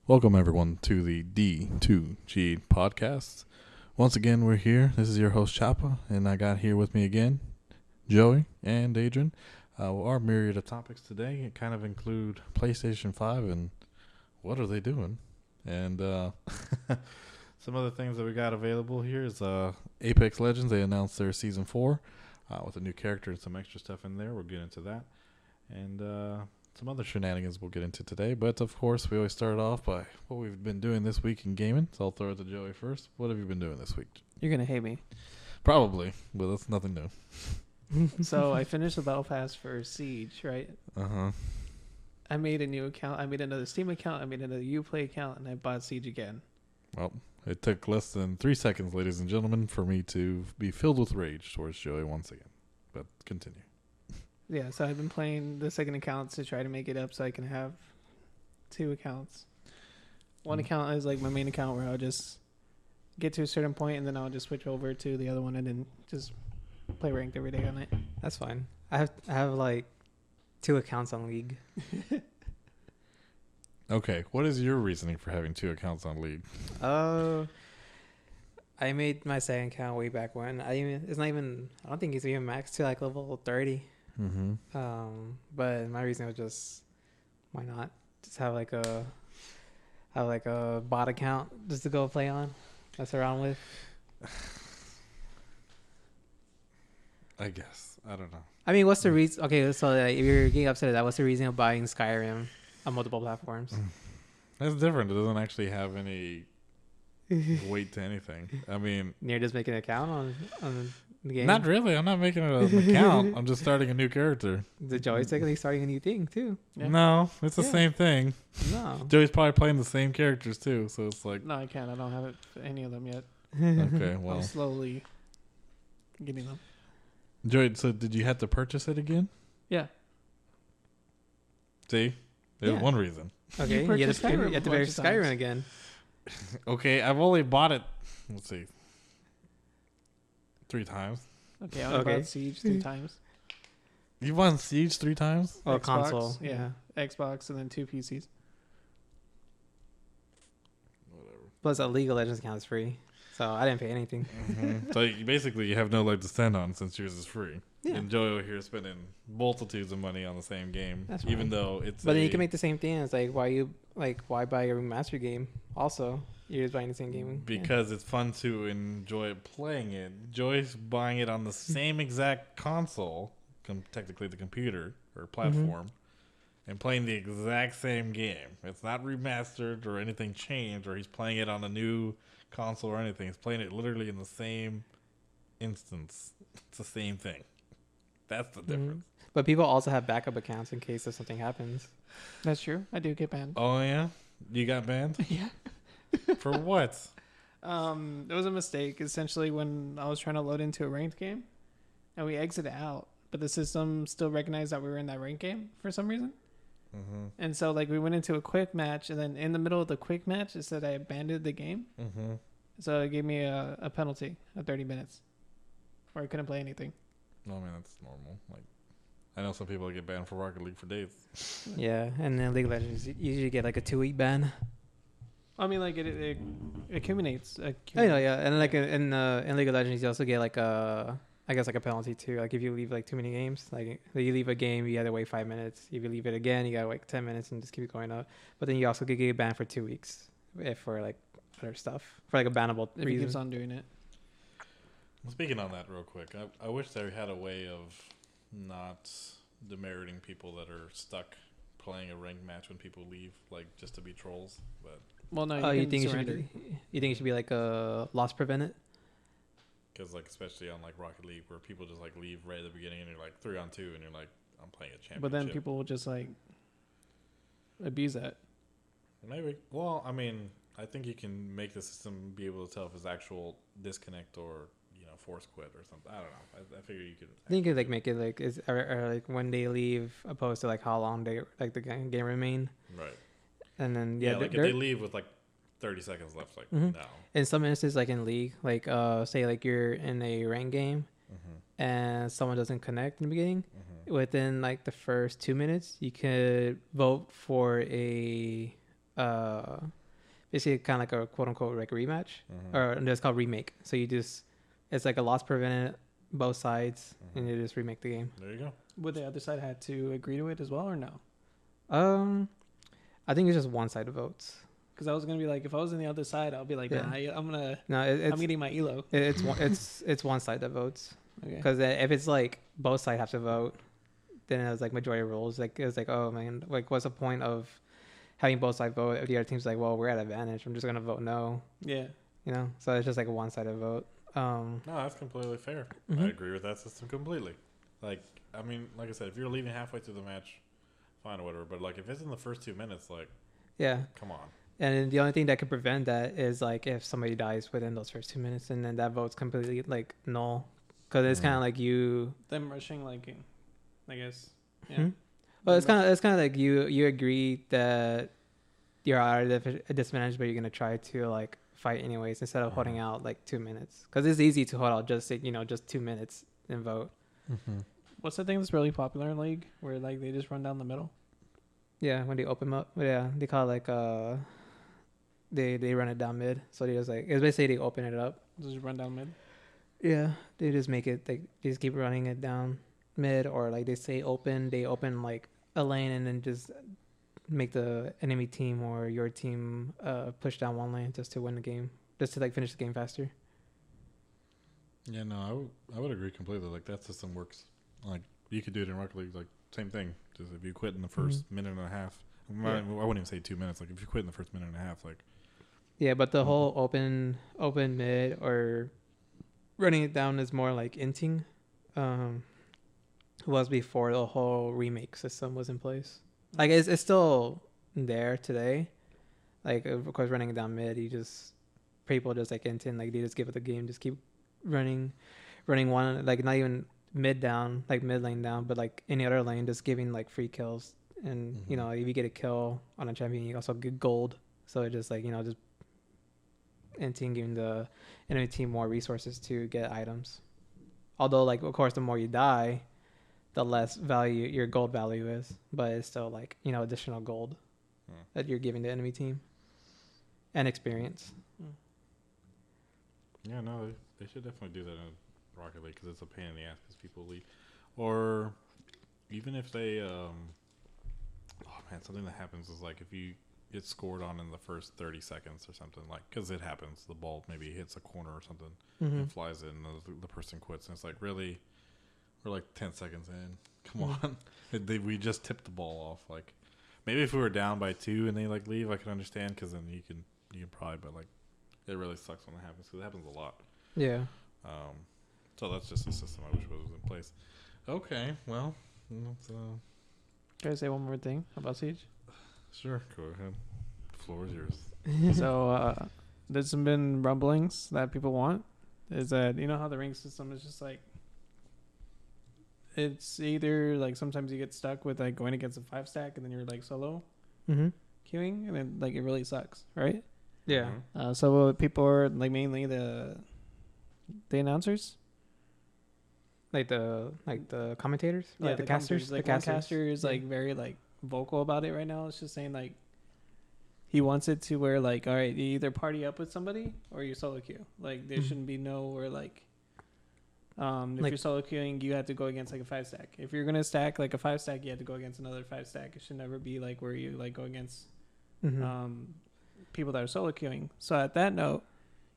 Welcome, everyone, to the D2G podcast. Once again, we're here. This is your host, Chapa, and I got here with me again, Joey and Adrian. Our myriad of topics today kind of include PlayStation 5 and what are they doing? And some other things that we got available here is Apex Legends. They announced their Season 4 with a new character and some extra stuff in there. We'll get into that. And some other shenanigans we'll get into today. But, of course, we always start off by what we've been doing this week in gaming. So I'll throw it to Joey first. What have you been doing this week? You're going to hate me. Probably, but that's nothing new. So I finished the Battle Pass for Siege, right? Uh-huh. I made a new account. I made another Steam account. I made another Uplay account, and I bought Siege again. Well, it took less than 3 seconds, ladies and gentlemen, for me to be filled with rage towards Joey once again. But continue. Yeah, so I've been playing the second account to try to make it up so I can have 2 accounts. One account is like my main account where I'll just get to a certain point and then I'll just switch over to the other one and then just play ranked every day on it. That's fine. I have like 2 accounts on League. Okay, what is your reasoning for having 2 accounts on League? I made my second account way back when. I don't think it's even max to like level 30. Mm-hmm. But my reason was just, why not just have like a bot account just to go play on, mess around with. I guess. I don't know. I mean, what's the reason? Okay, so if you're getting upset at that, what's the reason of buying Skyrim on multiple platforms? That's different. It doesn't actually have any weight to anything. I mean, You're just making an account on the game? not really. I'm not making it an account. I'm just starting a new character. The Joey's technically starting a new thing too. Yeah. No, it's the same thing. No. Joey's probably playing the same characters too, so it's like, No, I can't. I don't have it for any of them yet. okay, I'm well. slowly getting them. Joey, so did you have to purchase it again? Yeah. See? There's Yeah. one reason. Okay, you purchased have to Skyrim a buy bunch of Skyrim times. again. Okay, I've only bought it, let's see, 3 times. Okay, I only Okay. bought Siege 3 times. You've won Siege 3 times? Or Xbox, console. Yeah. Xbox and then 2 PCs. Whatever. Plus, a League of Legends account is free, so I didn't pay anything. Mm-hmm. So basically you have no leg to stand on since yours is free. Yeah. And Joey over here spending multitudes of money on the same game, That's even fine. though it's But then you can make the same thing. It's like why buy a remastered game? Also, you're just buying the same game. because it's fun to enjoy playing it. Joey's buying it on the same exact console, technically the computer or platform, and playing the exact same game. It's not remastered or anything changed, or he's playing it on a new console or anything. He's playing it literally in the same instance. It's the same thing. That's the difference. But people also have backup accounts in case if something happens. That's true. I do get banned. Oh yeah, you got banned Yeah. for what? It was a mistake. Essentially, when I was trying to load into a ranked game, and we exited out, but the system still recognized that we were in that ranked game for some reason. Mm-hmm. And so, like, we went into a quick match, and then in the middle of the quick match, it said I abandoned the game. Mm-hmm. So it gave me a penalty of 30 minutes, where I couldn't play anything. I mean that's normal. Like I know some people get banned for Rocket League for days. Yeah, and then League of Legends, you usually get like a 2-week ban. I mean, like, it accumulates. I know, yeah, and like in League of Legends, you also get like a penalty too. Like if you leave like too many games, like you leave a game, you gotta wait 5 minutes. If you leave it again, you gotta wait 10 minutes and just keep it going up. But then you also could get banned for 2 weeks if for like other stuff, for like a bannable If he keeps reason. on doing it. Speaking on that real quick, I wish they had a way of not demeriting people that are stuck playing a ranked match when people leave, like just to be trolls. But Well, no, Oh, you you can think surrender. it should be like a loss prevented? because like especially on like Rocket League where people just like leave right at the beginning and you're like 3-on-2 and you're like I'm playing a championship. But then people will just, like, abuse that. Maybe. Well, I mean, I think you can make the system be able to tell if it's actual disconnect or force quit or something. I don't know. I figure you could. I think you could like make it like or like when they leave, opposed to like how long they like the game remain. Right. And then Yeah, like if they leave with like 30 seconds left, like no. in some instances, like in League, like say like you're in a ranked game and someone doesn't connect in the beginning, within like the first 2 minutes, you could vote for a basically kind of like a quote unquote like rematch, Mm-hmm. or it's called remake. So you just it's like a loss prevented both sides, and you just remake the game. There you go. Would the other side have to agree to it as well or no? I think it's just one side votes. Because I was gonna be like, if I was on the other side, I'll be like, Yeah. nah, No, I'm getting my elo. it's one side that votes. Okay. Because if it's like both sides have to vote, then it was like majority rules. Like it was like, oh man, like what's the point of having both sides vote if the other team's like, well, we're at advantage. I'm just gonna vote no. Yeah. You know, so it's just like a one-sided vote. No, that's completely fair. Mhm. I agree with that system completely. Like, I mean, like I said, if you're leaving halfway through the match, fine or whatever. But like, if it's in the first 2 minutes, like, Yeah. come on. And the only thing that could prevent that is like if somebody dies within those first 2 minutes, and then that vote's completely like null, because it's kind of like you. Them rushing, like, I guess. Yeah. Hmm? Well, it's kind of like you agree that you're at a disadvantage, but you're gonna try to like fight anyways instead of holding out like 2 minutes, because it's easy to hold out just 2 minutes and vote. Mm-hmm. What's the thing that's really popular in League where like they just run down the middle? Yeah, when they open up, yeah, they call it like they run it down mid, so they just like it's basically they open it up. Just run down mid. Yeah, they just make it like they just keep running it down mid, or like they say open, they open like a lane and then just make the enemy team or your team push down one lane just to win the game, just to like finish the game faster. Yeah, no, I would agree completely. Like, that system works. Like, you could do it in Rocket League, like, same thing. Just if you quit in the 1st minute and a half. I wouldn't even say 2 minutes. Like, if you quit in the first minute and a half, like. Yeah, but the whole open mid or running it down is more like inting. Was before the whole remake system was in place. Like it's still there today. Like of course, running it down mid, people just like inting, like they just give it the game, just keep running one, like not even mid down, like mid lane down, but like any other lane, just giving like free kills. And you know, if you get a kill on a champion, you also get gold. So it just like just inting, giving the enemy team more resources to get items. Although like of course, the more you die, the less value your gold value is, but it's still like additional gold that you're giving the enemy team and experience. Yeah, no, they should definitely do that in Rocket League because it's a pain in the ass because people leave. Or even if they, oh man, something that happens is like if you get scored on in the first 30 seconds or something, like, because it happens, the ball maybe hits a corner or something and flies in, and the person quits, and it's like, really? We're like 10 seconds in. Come on. We just tipped the ball off. Like, maybe if we were down by 2 and they like leave, I can understand, because then you can probably, but like, it really sucks when it happens because it happens a lot. Yeah. So that's just a system I wish was in place. Okay, well, let's, Can I say one more thing about Siege? sure, go ahead. The floor is yours. So there's been rumblings that people want is that how the rank system is just like it's either like sometimes you get stuck with like going against a 5-stack and then you're like solo queuing, and then like it really sucks, right? Yeah. So people are like mainly the announcers, like the commentators, like the casters, like one caster is like very like vocal about it right now. It's just saying like he wants it to where like, all right, you either party up with somebody or you solo queue. Like there shouldn't be no where like if like, you're solo queuing, you have to go against like a 5-stack. If you're gonna stack like a 5-stack, you have to go against another 5-stack. It should never be like where you like go against people that are solo queuing. So at that note,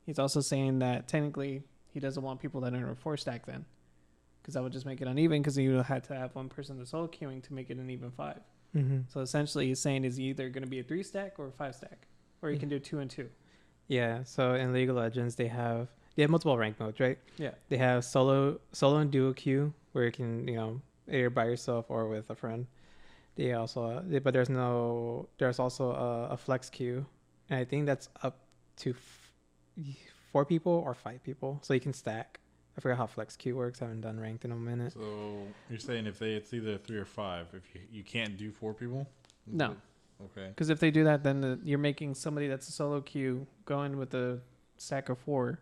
he's also saying that technically he doesn't want people that are in a 4-stack then, because that would just make it uneven, because you had to have one person that's solo queuing to make it an even 5. So essentially he's saying is either going to be a 3-stack or a 5-stack, or you can do 2 and 2. Yeah. So in League of Legends, they have multiple rank modes, right? Yeah. They have solo and duo queue, where you can either by yourself or with a friend. They also but there's also a flex queue, and I think that's up to 4 people or 5 people, so you can stack. I forgot how flex queue works. I haven't done ranked in a minute. So you're saying it's either 3 or 5. If you can't do 4 people? No. Okay. Because if they do that, then you're making somebody that's a solo queue go in with a stack of 4.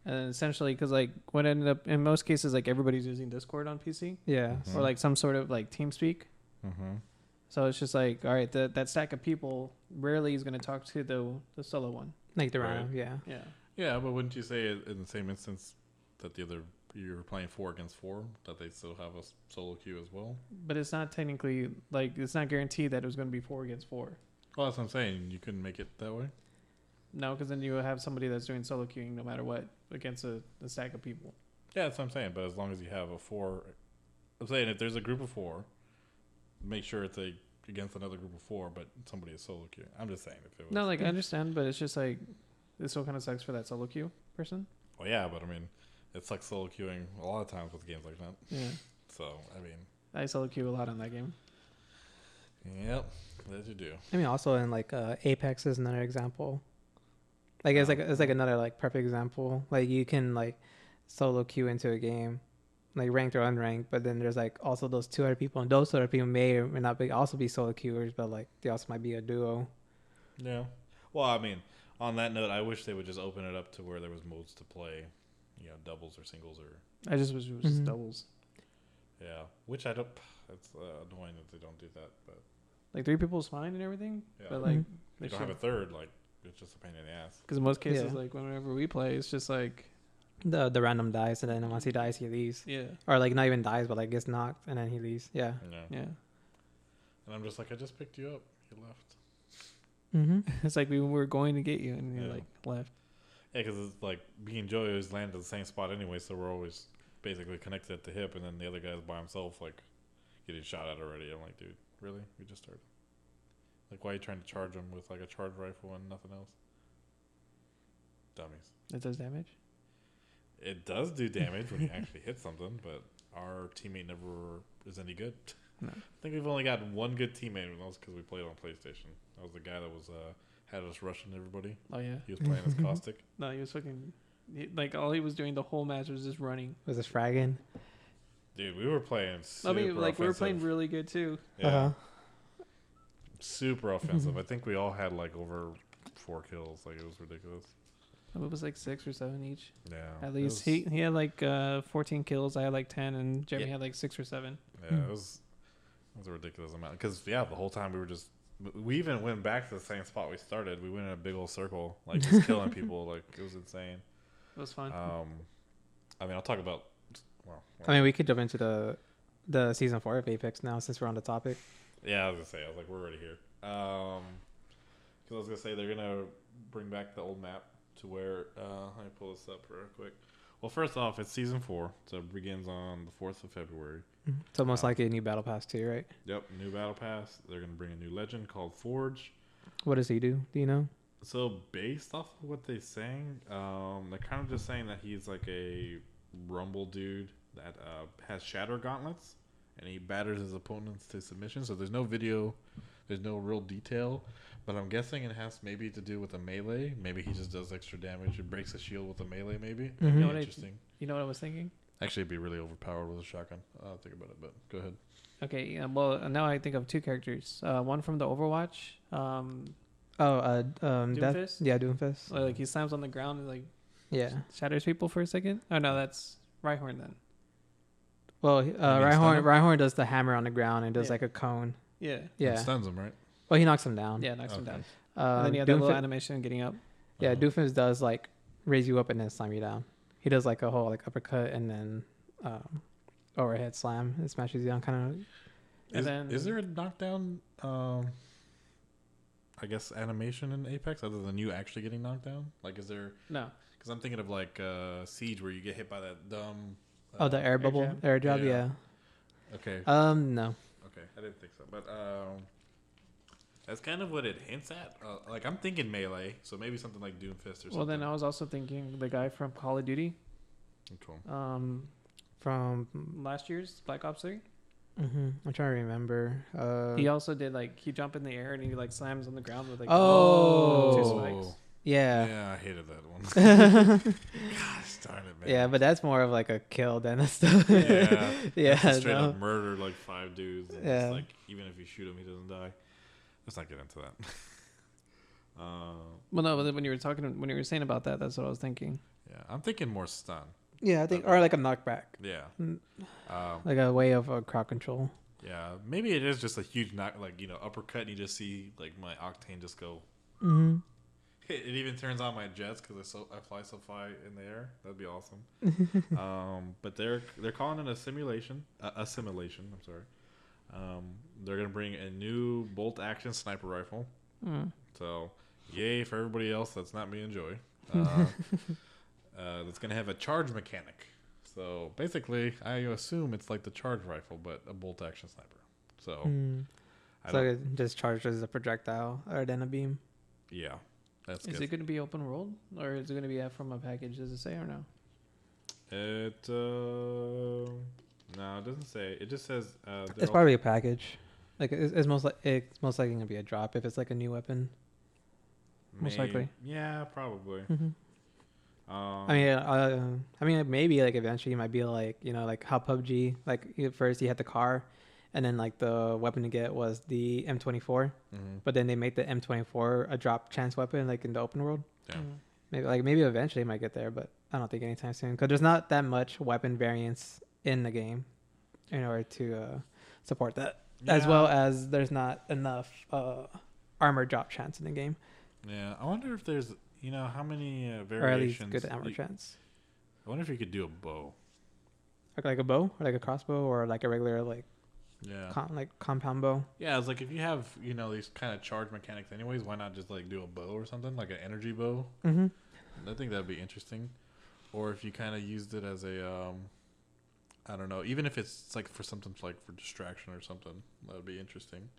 And essentially, because like what ended up in most cases, like everybody's using Discord on PC. Yeah. Or like some sort of like TeamSpeak. So it's just like, all right, that stack of people rarely is going to talk to the solo one. Like the Right. round, yeah. Yeah. Yeah, but wouldn't you say in the same instance that you're playing 4 against 4 that they still have a solo queue as well? But it's not technically like it's not guaranteed that it was going to be 4 against 4. Well, that's what I'm saying. You couldn't make it that way. No, because then you will have somebody that's doing solo queuing no matter what against a stack of people. Yeah, that's what I'm saying. But as long as you have a 4, I'm saying if there's a group of 4, make sure it's against another group of 4, but somebody is solo queuing. I'm just saying if it was. No, like I understand, but it's just like this still kind of sucks for that solo queue person. Well, yeah, but I mean, it sucks solo queuing a lot of times with games like that. Yeah, So I mean, I solo queue a lot on that game. yep, that you do. I mean, also in like Apex is another example. Like it's like another like perfect example. Like you can like solo queue into a game, like ranked or unranked, but then there's like also those 2 other people, and those other people may or may not be also be solo queuers, but like they also might be a duo. Yeah. Well, I mean, on that note, I wish they would just open it up to where there was modes to play, doubles or singles or. I just wish it was just doubles. Yeah, which I don't. It's annoying that they don't do that, but Like 3 people is fine and everything, yeah, but like they don't have a third. Like it's just a pain in the ass. because in most cases, Yeah. like whenever we play, it's just like The random dies, and then once he dies, he leaves, yeah, or like not even dies, but like gets knocked, and then he leaves. Yeah. Yeah. yeah. And I'm just like, I just picked you up. You left. Mm-hmm. It's like we were going to get you and you're Yeah. like left. Yeah, because it's like me and Joey always landed at the same spot anyway, so we're always basically connected at the hip, and then the other guy's by himself, like getting shot at already. I'm like, dude, really? We just started. Like, why are you trying to charge him with like a charge rifle and nothing else? Dummies. It does damage. It does do damage when you actually hit something, but our teammate never is any good. No. I think we've only got one good teammate, and that was because we played on PlayStation. That was the guy that was had us rushing everybody. Oh yeah. He was playing as Caustic. No, he was fucking like all he was doing the whole match was just running. Was this fragging? Dude, we were playing super I mean, like we were playing offensive. really good too. Yeah, Uh-huh. super offensive. I think we all had like over 4 kills. Like, it was ridiculous. It was like 6 or 7 each. Yeah. At it least was- he had like 14 kills. I had like 10, and Jeremy Yeah. had like 6 or 7. Yeah, it was a ridiculous amount. Because, yeah, the whole time we were just... We even went back to the same spot we started. We went in a big old circle, like, just killing people. Like, it was insane. It was fun. I mean, I'll talk about... Well, I mean, we could jump into the season 4 of Apex now, since we're on the topic. yeah, I was going to say. I was like, we're already here. Because I was going to say they're going to bring back the old map to where... let me pull this up real quick. Well, first off, it's season 4, so it begins on the 4th of February. So most likely a new battle pass too, right? Yep, new battle pass. They're going to bring a new legend called Forge. What does he do? Do you know? So based off of what they're saying, they're kind of just saying that he's like a rumble dude that has shatter gauntlets, and he batters his opponents to submission. So there's no video, there's no real detail, but I'm guessing it has maybe to do with a melee. Maybe he just does extra damage and breaks a shield with a melee. Maybe Mhm. That'd be You know what I- interesting. You know what I was thinking? Actually, it'd be really overpowered with a shotgun. I'll think about it, but go ahead. Okay, yeah, well now I think of 2 characters. One from the Overwatch. Doomfist? Yeah, Doomfist. Like he slams on the ground and like Yeah. shatters people for a second. Oh no, that's Rhyhorn then. Well, stun him? Rhyhorn does the hammer on the ground and does Yeah. like a cone. Yeah. Yeah. Stuns him, right? Well, he knocks him down. Yeah, knocks him Okay. down. And then you have that little Doomfist, animation getting up. yeah, Uh-huh. Doomfist does like raise you up and then slam you down. He does like a whole like uppercut and then overhead slam. It smashes you down kind of. And then Is there a knockdown? I guess animation in Apex other than you actually getting knocked down. Like, is there? no. Because I'm thinking of like Siege where you get hit by that dumb. The air bubble, jab. air job, Yeah. yeah. Okay. No. Okay, I didn't think so, but that's kind of what it hints at. Like, I'm thinking melee, so maybe something like Doomfist or something. Well, then I was also thinking the guy from Call of Duty, Which one? From last year's Black Ops 3. I'm trying to remember. He also did like he jump in the air and he like slams on the ground with like Oh. 2 spikes. Yeah. Yeah, I hated that one. Gosh darn it, man. Yeah, but that's more of like a kill than a stuff. Yeah. Yeah. That's a straight no. up murder like 5 dudes. And Yeah. it's like, even if you shoot him, he doesn't die. Let's not get into that. Well, no, but when you were saying about that, that's what I was thinking. Yeah, I'm thinking more stun. Yeah, I think, or like a knockback, Yeah. Mm. Um, like a way of crowd control. Yeah, maybe it is just a huge knock, like uppercut, and you just see like my octane just go. Mm-hmm. It even turns on my jets because I fly so high in the air. That'd be awesome. But they're calling it a simulation. Assimilation. I'm sorry. They're gonna bring a new bolt action sniper rifle. Mm. So, yay for everybody else. That's not me and Joey. That's gonna have a charge mechanic. So basically, I assume it's like the charge rifle, but a bolt action sniper. So, So it just charges as a projectile or then a beam. Yeah, that's Is good. it going to be open world, or is it going to be from a package? Does it say or no? No, it doesn't say. It just says It's probably a package. Like it's most likely gonna be a drop if it's like a new weapon. Most likely. Yeah, probably. Mm-hmm. I mean, maybe like eventually it might be like like how PUBG, like first you had the car, and then like the weapon to get was the M24, but then they make the M24 a drop chance weapon like in the open world. Yeah. Maybe eventually it might get there, but I don't think anytime soon because there's not that much weapon variance in the game in order to support that. Yeah. As well as there's not enough armor drop chance in the game. Yeah, I wonder if there's how many variations. Or at least good armor chance. I wonder if you could do a bow. Like a bow, or like a crossbow, or like a regular compound bow. Yeah, it's like if you have these kind of charge mechanics, anyways, why not just like do a bow or something like an energy bow? Mm-hmm. I think that'd be interesting. Or if you kind of used it as a I don't know, even if it's like for something like for distraction or something, that would be interesting.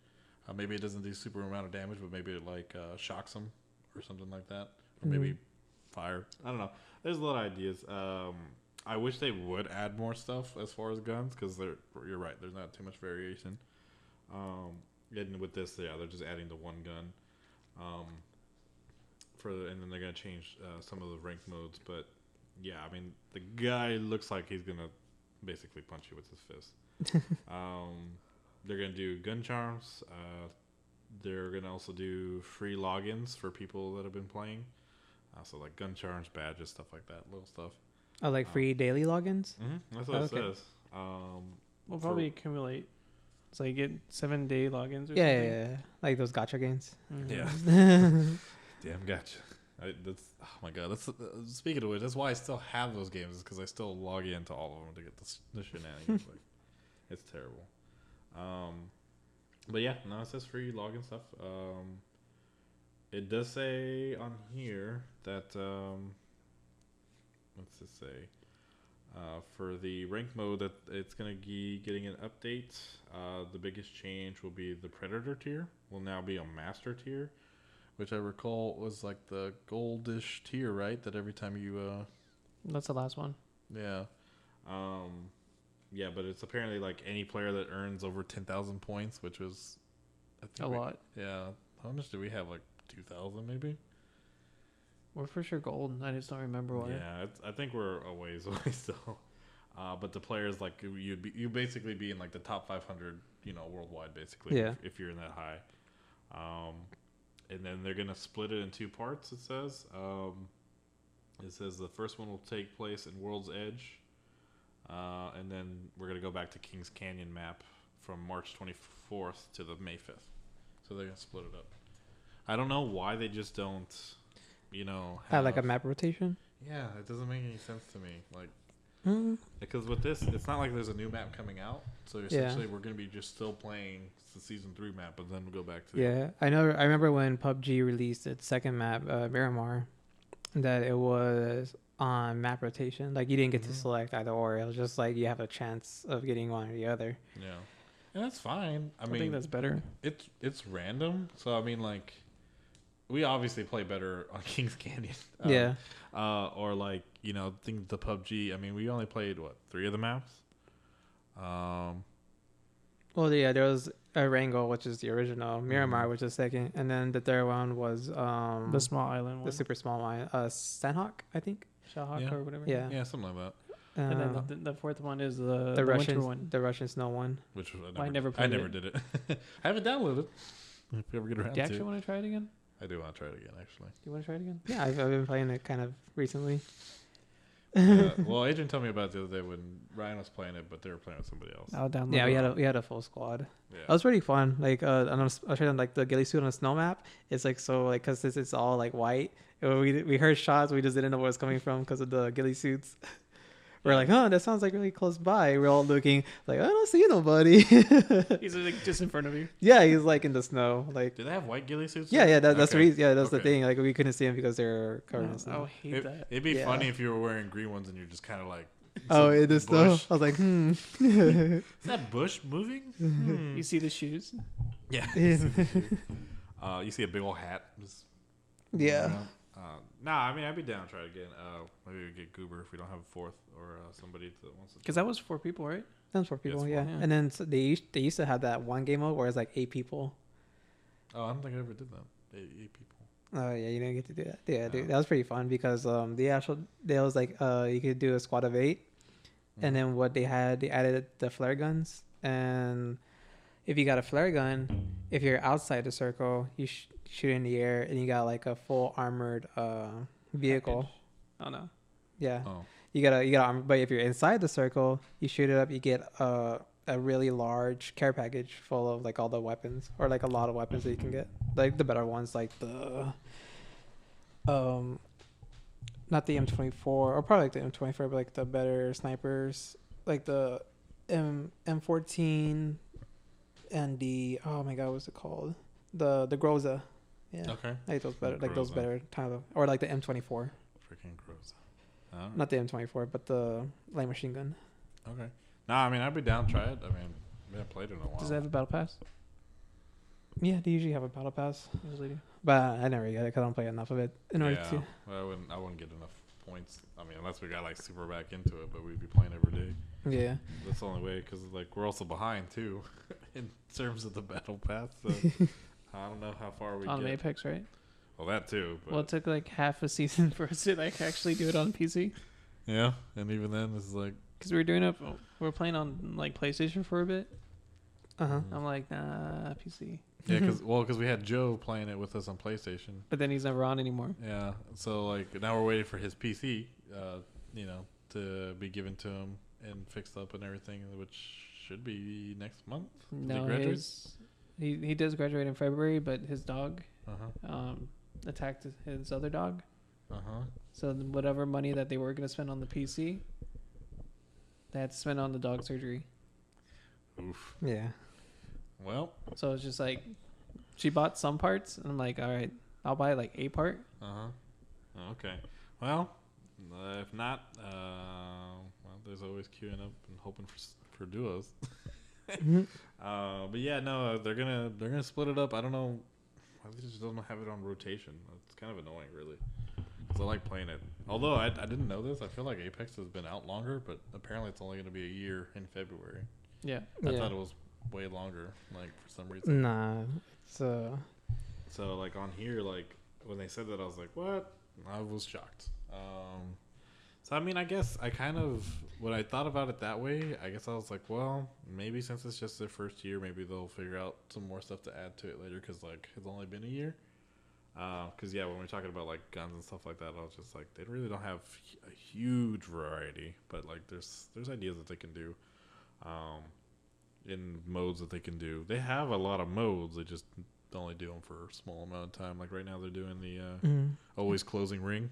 Maybe it doesn't do super amount of damage, but maybe it like shocks them or something like that. Or maybe fire. I don't know. There's a lot of ideas. I wish they would add more stuff as far as guns because you're right. There's not too much variation. And with this, they're just adding the one gun. And then they're gonna change some of the ranked modes. But yeah, I mean the guy looks like he's gonna basically punch you with his fist. They're gonna do gun charms. They're gonna also do free logins for people that have been playing. So like gun charms, badges, stuff like that, little stuff. Oh, like free daily logins? Mm-hmm, that's what it says. We'll probably accumulate. So you get 7-day logins or something. Yeah. Like those gacha games. Mm-hmm. Yeah. Damn gotcha. That's oh my god. That's speaking of which, that's why I still have those games, is because I still log into all of them to get the shenanigans. Like, it's terrible. But yeah, no, it says free login stuff. It does say on here that what's it say? For the rank mode, that it's gonna be getting an update. The biggest change will be the Predator tier will now be a Master tier, which I recall was like the goldish tier, right? That every time you That's the last one. yeah. Yeah, but it's apparently like any player that earns over 10,000 points, which was I think A lot. Yeah. How much do we have? Like 2,000 maybe? We're for sure gold. I just don't remember what. Yeah, I think we're a ways away still. But the players, like you basically be in like the top 500, worldwide basically. Yeah. If you're in that high. And then they're gonna split it in two parts. It says. It says the first one will take place in World's Edge, and then we're gonna go back to Kings Canyon map from March 24th to the May 5th. So they're gonna split it up. I don't know why they just don't. Have like a map rotation. Yeah, it doesn't make any sense to me. Because with this, it's not like there's a new map coming out. So essentially, we're going to be just still playing the season 3 map, but then we'll go back to. Yeah, I know. I remember when PUBG released its second map, Miramar, that it was on map rotation. Like you didn't get to select either or. It was just like you have a chance of getting one or the other. Yeah, and that's fine. I mean, think that's better. It's random. So I mean, like. We obviously play better on Kings Canyon. Or like, things the PUBG. I mean, we only played 3 of the maps. Well, yeah, there was Erangel, which is the original, Miramar, which is second, and then the third one was the small island one. the super small one, Sandhawk, I think. Shahawk or whatever. Yeah, something like that. And then the fourth one is the Russian winter one. The Russian snow one. Which I never did it. I haven't downloaded. If you ever get around Do you actually want to try it again? I do want to try it again, actually. Do you want to try it again? Yeah, I've been playing it kind of recently. Well, Adrian told me about it the other day when Ryan was playing it, but they were playing with somebody else. I'll download. Yeah, it. we had a full squad. Yeah. That was pretty fun. Like, I was trying like the ghillie suit on the snow map. It's like so like because it's all like white. We heard shots. We just didn't know where it's coming from because of the ghillie suits. We're like, huh, that sounds like really close by. We're all looking like I don't see nobody. He's like just in front of you. Yeah, he's like in the snow. Like, Did they have white ghillie suits? yeah. That's the Okay. reason. Yeah, that's the Okay. thing. Like we couldn't see him because they're covered in I snow. hate that. It'd be Yeah. funny if you were wearing green ones and you're just kind of like. Oh, some in the snow. bush. I was like, Is that bush moving? You see the shoes? Yeah. You see a big old hat. Just Yeah. around. Nah, I mean, I'd be down to try it again. Maybe we get Goober if we don't have a fourth or somebody that wants to. Because that was 4 people, right? That's for people. Yes, Yeah. yeah. And then they used to have that one game mode where it's like 8 people. Oh, I don't think I ever did that. Eight people. Oh yeah, you didn't get to do that. Yeah, dude, No. that was pretty fun because there was like you could do a squad of 8, and then what they added the flare guns, and if you got a flare gun, if you're outside the circle, you shoot in the air, and you got like a full armored vehicle. Package. Oh no. Yeah, Oh. you got armor, but if you're inside the circle, you shoot it up, you get a really large care package full of like all the weapons or like a lot of weapons that you can get, like the better ones, like the not the M24 or probably like the M24, but like the better snipers, like the M14 and the oh my god, what's it called, the Groza. Yeah, Okay. like those better, like those Groza. better kind of, or like the M24, Freaking gross. I don't know. not the M24, but the light machine gun. Okay. Nah, I mean, I'd be down to try it. I mean, we haven't played it in a while. Does it have a battle pass? Yeah, they usually have a battle pass, Usually do. but I never get it because I don't play enough of it in order to. Well, I wouldn't get enough points. I mean, unless we got like super back into it, but we'd be playing every day. Yeah, That's the only way, because like we're also behind too, in terms of the battle pass. So I don't know how far we On get. Apex, right? Well, that too. But Well, it took like half a season for us to like actually do it on PC. yeah, and even then, it's like Because we were playing on like PlayStation for a bit. uh-huh. I'm like, nah, PC. yeah, because we had Joe playing it with us on PlayStation. But then he's never on anymore. Yeah, so like now we're waiting for his PC, to be given to him and fixed up and everything, which should be next month. Does he No, graduate? he does graduate in February, but his dog Uh-huh. attacked his other dog. Uh-huh. So whatever money that they were going to spend on the PC, they had to spend on the dog surgery. Oof. Yeah. Well, So it's just like she bought some parts, and I'm like, all right, I'll buy like a part. uh-huh. Okay. Well, if not, there's always queuing up and hoping for duos. But yeah, no, they're gonna split it up. I don't know why they just don't have it on rotation. It's kind of annoying, really, because I like playing it. Although I didn't know this. I feel like Apex has been out longer, but apparently it's only gonna be a year in February. Yeah. I Yeah. thought it was way longer, like for some reason. Nah, it's So like on here, like when they said that, I was like, what? I was shocked. So I mean, I guess I kind of, when I thought about it that way, I guess I was like, well, maybe since it's just their first year, maybe they'll figure out some more stuff to add to it later, because like it's only been a year. Because yeah, when we're talking about like guns and stuff like that, I was just like, they really don't have a huge variety, but like there's ideas that they can do, in modes that they can do. They have a lot of modes. They just only do them for a small amount of time. Like right now, they're doing the always closing ring,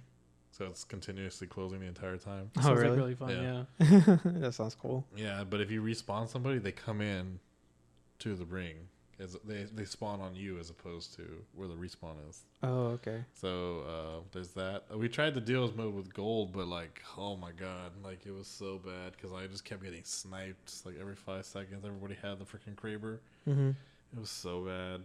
so it's continuously closing the entire time. Oh, Sounds really? like really fun. Yeah. Yeah. that sounds cool. Yeah, but if you respawn somebody, they come in to the ring. They spawn on you as opposed to where the respawn is. Oh, okay. So there's that. We tried the deals mode with gold, but like, oh my god, like it was so bad because I just kept getting sniped like every 5 seconds. Everybody had the freaking Kraber. Mm-hmm. It was so bad.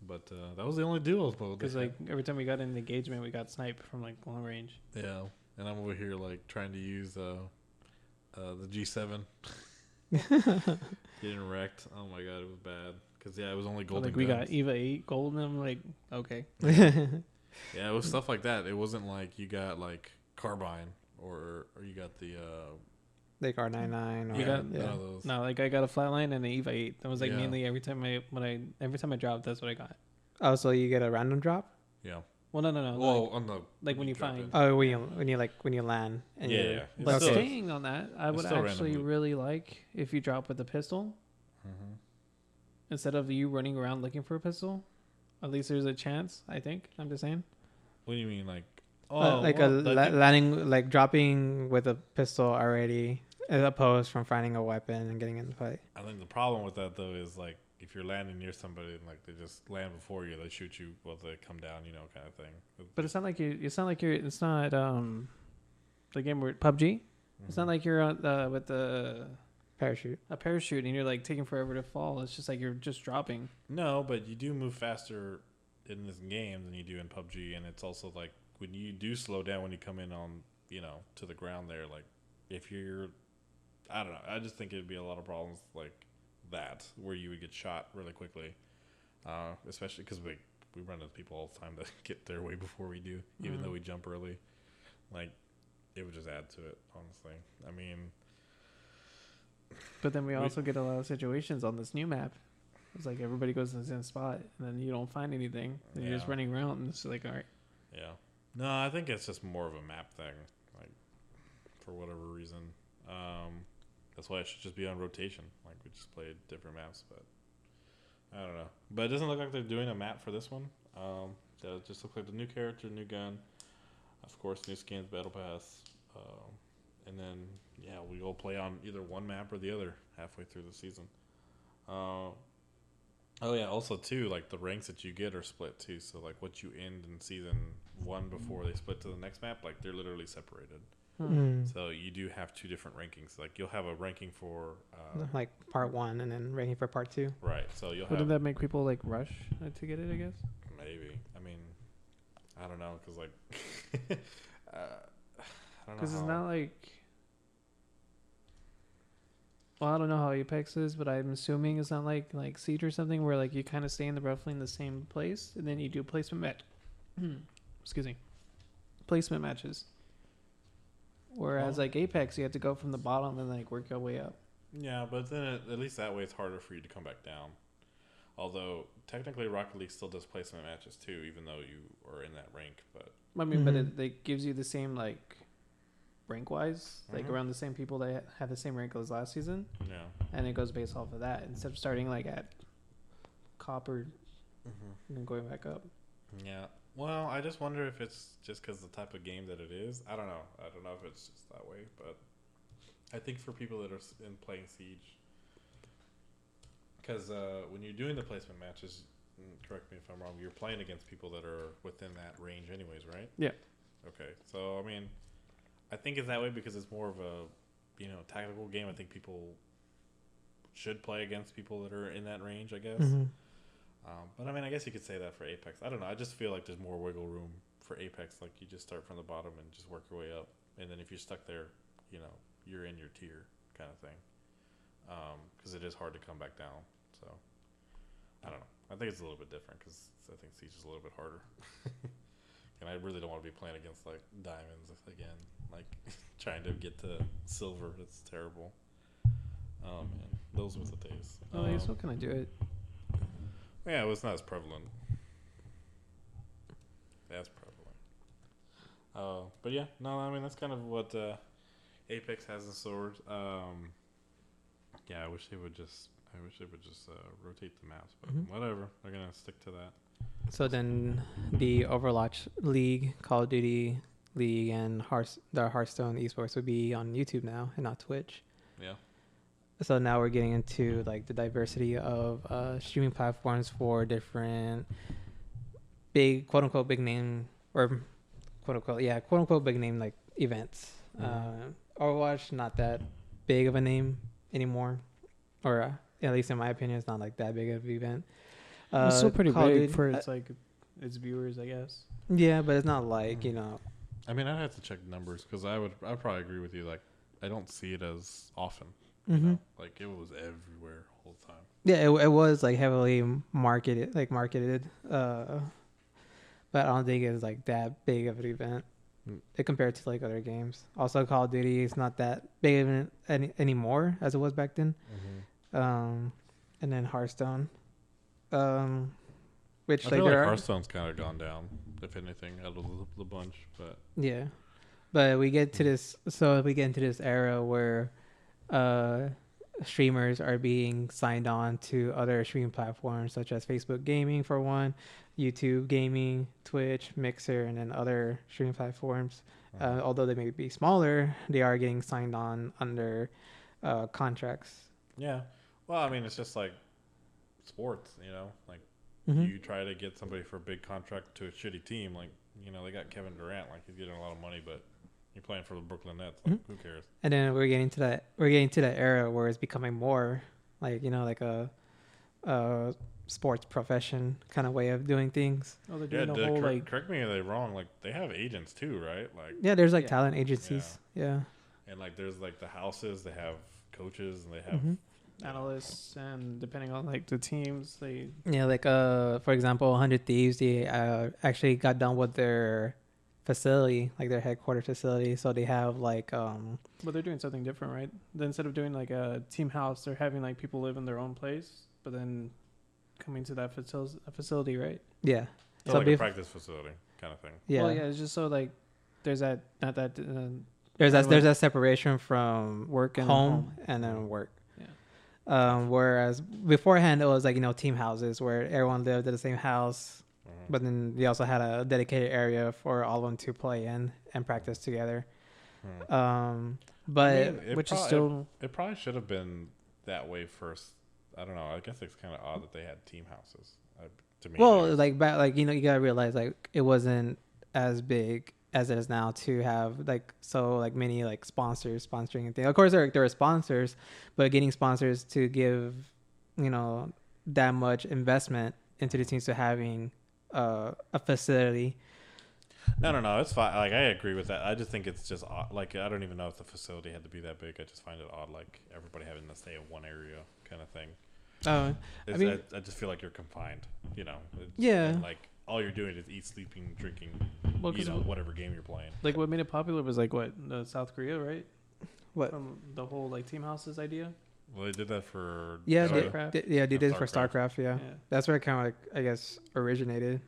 But that was the only duels mode. Because like every time we got in an engagement, we got sniped from like long range. Yeah, and I'm over here like trying to use the G7. Getting wrecked. Oh my god, it was bad. Because yeah, it was only But, golden like we got guns. EVA 8 gold, and I'm like, okay. Yeah, it was stuff like that. It wasn't like you got like carbine or you got the like R99. Or, You got- none of those. No, like I got a flatline and an EVA 8. That was like Yeah. mainly every time I dropped, that's what I got. Oh, so you get a random drop? Yeah. Well, no. Well, on the like when you drop find. in. Oh, when you land. And Yeah, you're- yeah. It's But still- staying on that, I would still actually random loot. really like if you drop with a pistol Mhm. instead of you running around looking for a pistol. At least there's a chance. I think. I'm just saying. What do you mean, like? landing, like dropping with a pistol already, as opposed from finding a weapon and getting in the fight. I think the problem with that though is like if you're landing near somebody and like they just land before you, they shoot you while they come down, kind of thing. But it's not like you. It's not like you're. It's not the game where PUBG. It's not like you're on with the Parachute. a parachute and you're like taking forever to fall. It's just like you're just dropping. No, but you do move faster in this game than you do in PUBG, and it's also like when you do slow down when you come in on to the ground there. Like if you're, I don't know. I just think it'd be a lot of problems like that where you would get shot really quickly, especially because we run into people all the time that get there way before we do, even though we jump early. Like it would just add to it, honestly. I mean. But then we also get a lot of situations on this new map. It's like everybody goes to the same spot, and then you don't find anything, and you're just running around, and it's like, all right. Yeah. No, I think it's just more of a map thing, like for whatever reason. That's why it should just be on rotation. Like we just play different maps, but I don't know. But it doesn't look like they're doing a map for this one. It just looks like the new character, new gun, of course, new skins, battle pass, and then we all play on either one map or the other halfway through the season. Oh yeah, also too, like the ranks that you get are split too. So like what you end in season 1 before they split to the next map, like they're literally separated. So you do have 2 different rankings. Like you'll have a ranking for like part 1 and then ranking for part 2. Right. So you'll have. Wouldn't that make people like rush to get it? I guess. Maybe. I mean, I don't know, because like, I don't know. Because it's not like. Well, I don't know how Apex is, but I'm assuming it's not like Siege or something where like you kind of stay roughly in the same place and then you do placement excuse me, placement matches. Whereas like Apex, you have to go from the bottom and like work your way up. Yeah, but then at least that way it's harder for you to come back down. Although technically Rocket League still does placement matches too, even though you are in that rank. But I mean, but it gives you the same like rank wise, like around the same people that have the same rank as last season. Yeah. And it goes based off of that instead of starting like at copper and then going back up. Yeah. Well, I just wonder if it's just because the type of game that it is. I don't know. I don't know if it's just that way, but I think for people that are playing Siege, because when you're doing the placement matches, correct me if I'm wrong, you're playing against people that are within that range anyways, right? Yeah. Okay. So, I mean, I think it's that way because it's more of a, tactical game. I think people should play against people that are in that range, I guess. But I mean, I guess you could say that for Apex. I don't know. I just feel like there's more wiggle room for Apex. Like you just start from the bottom and just work your way up. And then if you're stuck there, you're in your tier kind of thing. Because it is hard to come back down. So, I don't know. I think it's a little bit different because I think Siege is a little bit harder. And I really don't want to be playing against like diamonds again. Like trying to get to silver. It's terrible. Oh man, those were the days. Oh, you still kind of do it. Yeah, it was not as prevalent. As prevalent. But yeah, no, I mean that's kind of what Apex has in store. Yeah, I wish they would just rotate the maps, but whatever. They're gonna stick to that. So then the Overwatch League, Call of Duty League, and the Hearthstone eSports would be on YouTube now and not Twitch. Yeah. So now we're getting into like the diversity of streaming platforms for different big, quote unquote, big name or quote unquote big name like events. Overwatch, not that big of a name anymore, or at least in my opinion, it's not like that big of an event. It's still pretty Call of big Duty- for its viewers, I guess. Yeah, but it's not like I mean, I'd have to check the numbers because I'd probably agree with you. Like, I don't see it as often. Like it was everywhere all the time. Yeah, it was like heavily marketed, but I don't think it's like that big of an event compared to like other games. Also, Call of Duty is not that big of an anymore as it was back then. And then Hearthstone, which I like feel there like are Hearthstone's kind of gone down if anything, out of the bunch. But Yeah, but we get to this. So we get into this era where streamers are being signed on to other streaming platforms such as Facebook Gaming for one, YouTube Gaming, Twitch, Mixer, and then other streaming platforms. Although they may be smaller, they are getting signed on under contracts. yeah, well, I mean, it's just like sports, you know, like you try to get somebody for a big contract to a shitty team, like you know they got Kevin Durant, like he's getting a lot of money, but you're playing for the Brooklyn Nets, like who cares? And then we're getting to that era where it's becoming more like like a sports profession kind of way of doing things. Oh, they're doing a whole correct me if I'm wrong, like they have agents too, right? Like there's like talent agencies, and like there's like the houses, they have coaches, and they have analysts, and depending on like the teams, they like for example 100 Thieves, they actually got done with their facility, like their headquarters facility, so they have like but they're doing something different, right? Instead of doing like a team house, they're having like people live in their own place, but then coming to that facility, right? so like a practice facility kind of thing. Well, it's just so like there's that not that there's that separation from work and home and then work. Whereas beforehand it was like team houses where everyone lived at the same house, but then they also had a dedicated area for all of them to play in and practice together. But I mean, it probably should have been that way first. I don't know. I guess it's kind of odd that they had team houses. To me, well, like back, like you gotta realize like it wasn't as big as it is now to have like many like sponsors sponsoring and things. Of course, there are sponsors, but getting sponsors to give that much investment into the teams to having a facility. No, it's fine. Like I agree with that. I just think it's just odd. Like I don't even know if the facility had to be that big. I just find it odd, like everybody having to stay in one area, kind of thing. I just feel like you're confined. And like all you're doing is eat, sleeping, drinking, whatever game you're playing. Like what made it popular was like South Korea, right? What from the whole like team houses idea. Well, they did that for StarCraft. They did it for StarCraft. Yeah, that's where it kind of like I guess originated.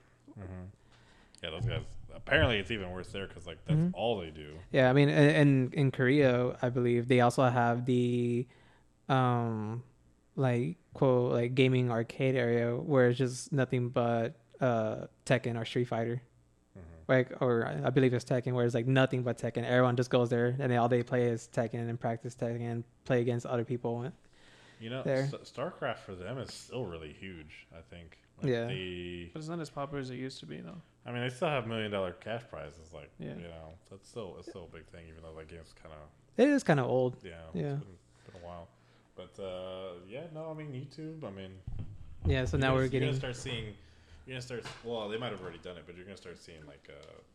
Yeah, those guys. Apparently, it's even worse there because like that's all they do. Yeah, I mean, and in Korea, I believe they also have the, like quote like gaming arcade area where it's just nothing but Tekken or Street Fighter. Or I believe it's Tekken, where it's like nothing but Tekken. Everyone just goes there and all they play is Tekken and practice Tekken and play against other people. StarCraft for them is still really huge, I think. But it's not as popular as it used to be, though. I mean, they still have $1 million cash prizes, like so it's still a big thing, even though that game's kind of. It is kind of old. Yeah. It's been a while, but I mean YouTube. I mean. So now we're getting. You're gonna start. Well, they might have already done it, but you're gonna start seeing like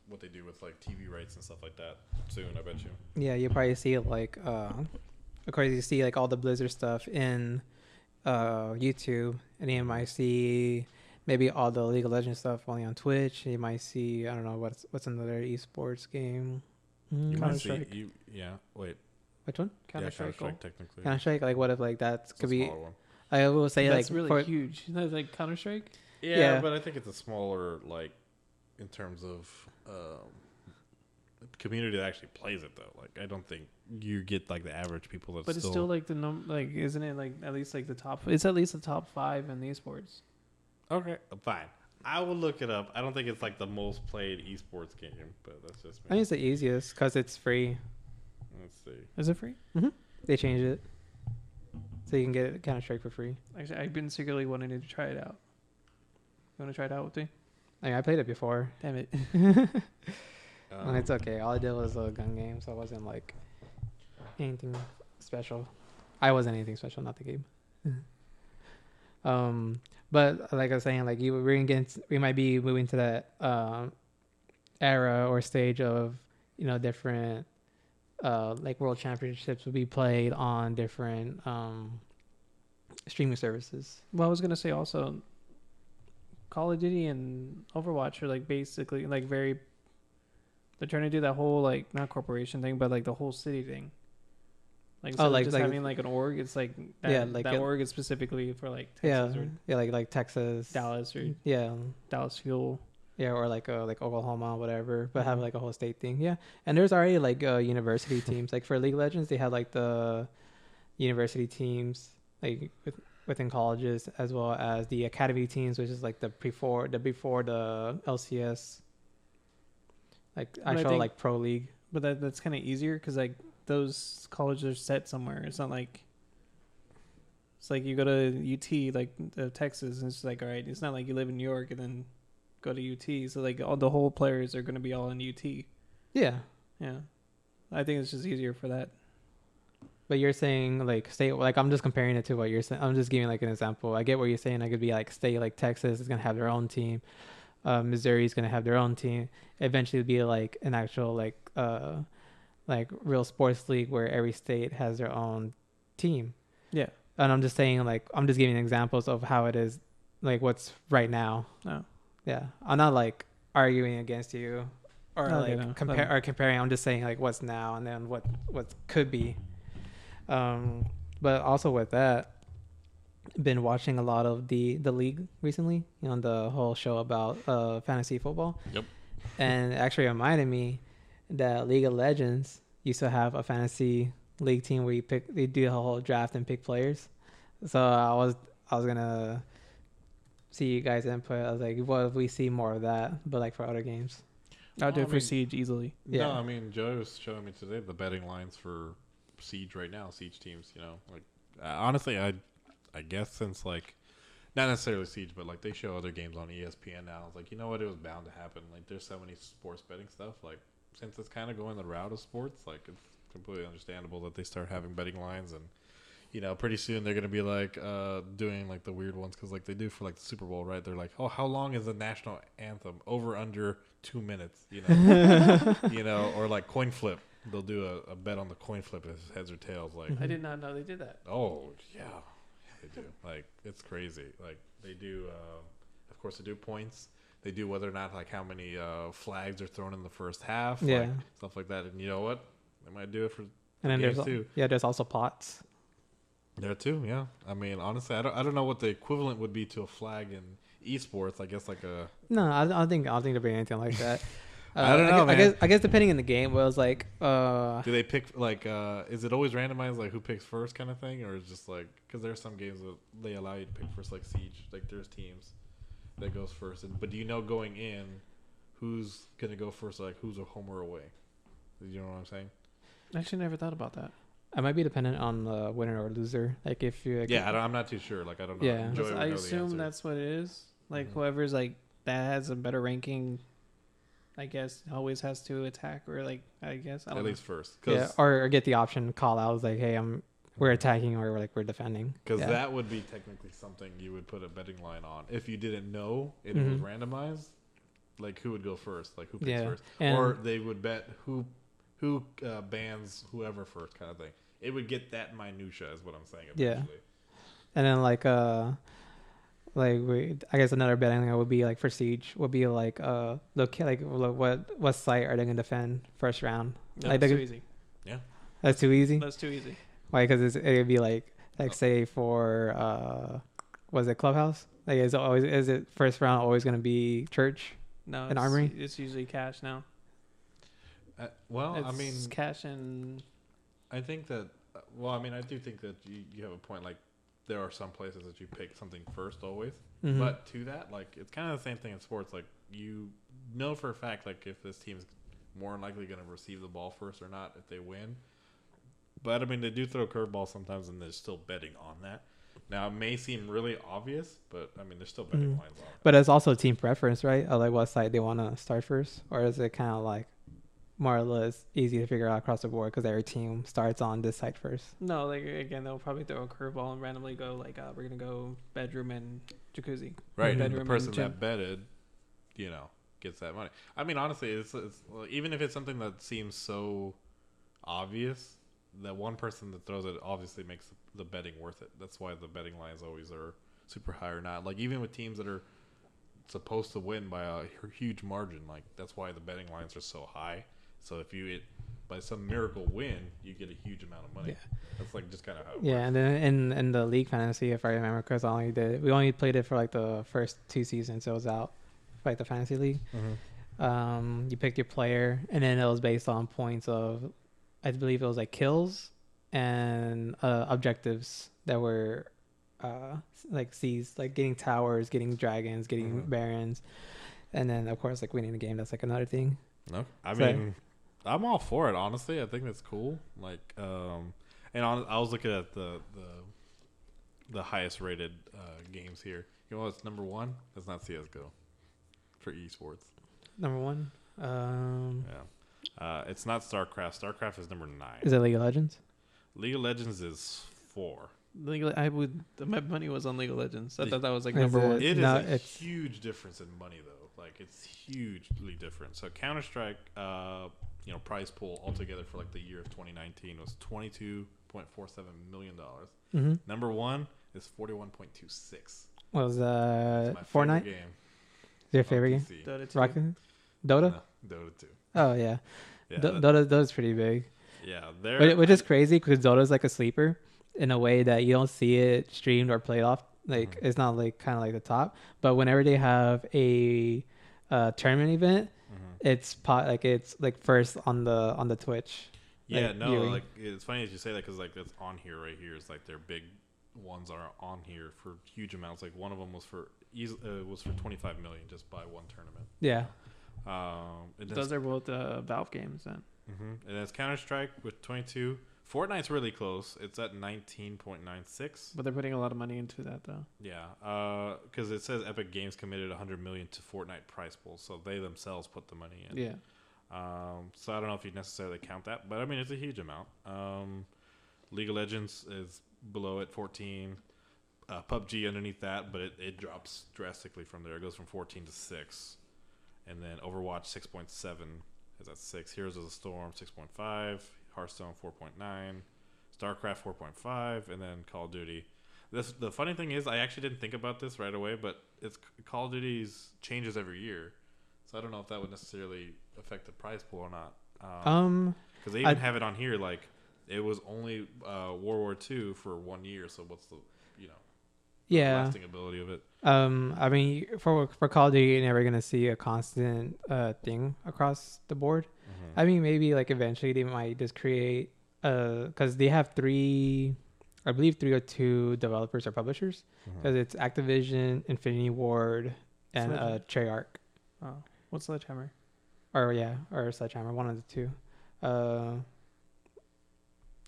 what they do with like TV rights and stuff like that soon. I bet you. Yeah, you'll probably see like, of course, you see like all the Blizzard stuff in YouTube, and you might see maybe all the League of Legends stuff only on Twitch. You might see I don't know what's another eSports game. You might see. Wait. Which one? Counter-Strike, technically. Counter-Strike, like what if like that could be? One. I will say that's really huge. That's like Counter-Strike. Yeah, but I think it's a smaller, like, in terms of community that actually plays it, though. Like, I don't think you get, like, the average people that's But it's still like, like, isn't it, like, at least, like, the top... It's at least the top 5 in the esports. Okay, fine. I will look it up. I don't think it's, like, the most played esports game, but that's just me. I think it's the easiest, because it's free. Let's see. Is it free? They changed it. So you can get Counter-Strike for free. Actually, I've been secretly wanting to try it out. You want to try it out with me? I mean, I played it before. Damn it. It's okay. All I did was a gun game, so it wasn't like anything special. I wasn't anything special, not the game. But like I was saying, like we might be moving to that era or stage of different like world championships will be played on different streaming services. Well, I was gonna say also. Call of Duty and Overwatch are like basically like they're trying to do that whole like not corporation thing, but like the whole city thing. Like just having like an org, it's like that org is specifically for like Texas like Texas, Dallas or Dallas Fuel. Yeah, or like Oklahoma, whatever, but have like a whole state thing. Yeah, and there's already like university teams. Like for League of Legends, they have like the university teams like within colleges, as well as the academy teams, which is like the before the LCS, like But I actual think- like pro league. But that's kind of easier because like those colleges are set somewhere. It's not like it's like you go to UT, like Texas, and it's like all right. It's not like you live in New York and then go to UT. So like all the whole players are going to be all in UT. Yeah, Yeah, I think it's just easier for that. but you're saying like state, like I'm just comparing it to what you're saying. I'm just giving like an example. I get what you're saying. I could be like state like Texas is gonna have their own team. Missouri's gonna have their own team. Eventually, it'll be like an actual like real sports league where every state has their own team. Yeah. And I'm just saying like I'm just giving examples of how it is, like what's right now. No. Yeah, I'm not like arguing against you or Okay, like no. comparing. I'm just saying like what's now and then what could be. But also with that, been watching a lot of the league recently, you know, the whole show about fantasy football. Yep. And it actually reminded me that League of Legends used to have a fantasy league team where they do a whole draft and pick players. So I was gonna see you guys input. I was like, what if we see more of that, but like for other games? I'll do Well, it I for mean- Siege easily. Yeah. No, I mean, Joey was showing me today the betting lines for Siege right now, Siege teams, you know. Like, honestly, I guess since, like, not necessarily Siege, but, like, they show other games on ESPN now. It's like, you know what? It was bound to happen. Like, there's so many sports betting stuff. Like, since it's kind of going the route of sports, like, it's completely understandable that they start having betting lines. And, you know, pretty soon they're going to be, like, doing, like, the weird ones. Because, like, they do for, like, the Super Bowl, right? They're like, oh, how long is the national anthem? Over, under 2 minutes, you know? You know, or, like, coin flip. They'll do a bet on the coin flip if it's heads or tails. Like, I did not know they did that. oh yeah, they do. Like, it's crazy. Like, they do. Of course, they do points. They do whether or not, like, how many flags are thrown in the first half. Yeah. Like, stuff like that. And you know what? They might do it for And then games there's too. there's also pots. There too. Yeah. I mean, honestly, I don't know what the equivalent would be to a flag in esports. I guess like a. No, I don't think there'll be anything like that. I don't know, I guess depending on the game, well, it's like Do they pick like? Is it always randomized, like who picks first, kind of thing, or is it just like because there's some games that they allow you to pick first, like Siege. Like there's teams that goes first, but do you know going in who's gonna go first? Like who's a home or away? You know what I'm saying? I actually never thought about that. it might be dependent on the winner or loser. Like if you like, I'm not too sure. Like I don't know. Yeah. Joey would I know the assume answer. that's what it is. Like Mhm. whoever's like that has a better ranking, I guess always has to attack or like I guess I At don't least first, yeah, because or get the option call out like, hey, we're attacking or we're defending. Yeah. that would be technically something you would put a betting line on if you didn't know it was Mhm. randomized. Like who would go first? Like who picks Yeah, first? and- Or they would bet who bans whoever first, kind of thing. It would get that minutia, is what I'm saying. Yeah. Eventually. And then I guess another betting line would be like for Siege would be like look like what site are they gonna defend first round? know. Like That's they too could- easy. That's too easy. That's too easy. Why? Because it'd be like say for was it Clubhouse? Like is it first round always gonna be Church? No, An it's, armory? It's usually cash now. Well, It's I mean, cash and I think that. Well, I mean, I do think that you have a point. Like, there are some places that you pick something first always. Mhm. But to that, like, it's kind of the same thing in sports. Like, you know for a fact, like, if this team's more than likely going to receive the ball first or not if they win. But, I mean, they do throw curveballs sometimes, and they're still betting on that. Now, it may seem really obvious, but, I mean, there's still betting Mhm. lines on it. But it's also team preference, right? Of like what site they want to start first, or is it kind of like more or less easy to figure out across the board because every team starts on this site first? no, like again they'll probably throw a curveball and randomly go like we're gonna go bedroom and jacuzzi. Right, and the Bedroom person and gym. that betted, you know, gets that money. I mean, honestly, it's even if it's something that seems so obvious, that one person that throws it obviously makes the betting worth it. That's why the betting lines always are super high or not. Like even with teams that are supposed to win by a huge margin, like that's why the betting lines are so high. So if you by some miracle win, you get a huge amount of money. Yeah. That's like just kind of how it Yeah, works. and then in the league fantasy, if I remember, because we only played it for like the first 2 seasons, it was out. like the fantasy league. Mm-hmm. You picked your player, and then it was based on points of, I believe it was like kills and objectives that were like seized, like getting towers, getting dragons, getting barons, and then of course like winning the game. That's like another thing. No, I So- mean, I'm all for it. Honestly, I think that's cool. Like, I was looking at the highest rated games here. You know what's number one? That's not CS:GO for esports. Number one. Yeah, it's not StarCraft. StarCraft is number 9. Is it League of Legends? League of Legends is 4. My money was on League of Legends. I thought that was like Is number it- one. It No, is a it's- huge difference in money, though. Like, it's hugely different. So Counter-Strike, prize pool altogether for like the year of 2019 was $22.47 million. Mm-hmm. Number one is 41.26. Was It's my Fortnite? favorite game. Your on favorite game? PC. Dota 2. Rocket? Dota? No, Dota 2. Oh yeah. Yeah, Dota's pretty big. yeah. There, Which is crazy because Dota's like a sleeper in a way that you don't see it streamed or played off. Like Mhm. it's not like kind of like the top, but whenever they have a tournament event, it's like first on the Twitch. Yeah, like, no, viewing. like it's funny that you say that because like it's on here right here. It's like their big ones are on here for huge amounts. Like one of them was for 25 million just by one tournament. Yeah. Those are both Valve games then. And then it's Counter-Strike with 22. Fortnite's really close. It's at 19.96. But they're putting a lot of money into that though. Yeah, because it says Epic Games committed 100 million to Fortnite prize pool, so they themselves put the money in. Yeah. So I don't know if you necessarily count that, but I mean it's a huge amount. League of Legends is below at 14. PUBG underneath that, but it drops drastically from there. It goes from 14 to 6, and then Overwatch 6.7 is at 6. Heroes of the Storm 6.5. Hearthstone 4.9, StarCraft 4.5, and then Call of Duty. The funny thing is, I actually didn't think about this right away, but it's Call of Duty's changes every year, so I don't know if that would necessarily affect the prize pool or not. Because they even have it on here like it was only World War II for 1 year. So what's the lasting ability of it? I mean, for Call of Duty, you're never gonna see a constant thing across the board. I mean, maybe like eventually they might just create because they have three or two developers or publishers because it's Activision, Infinity Ward, and Treyarch. Oh, what's Sledgehammer? Or Sledgehammer, one of the two.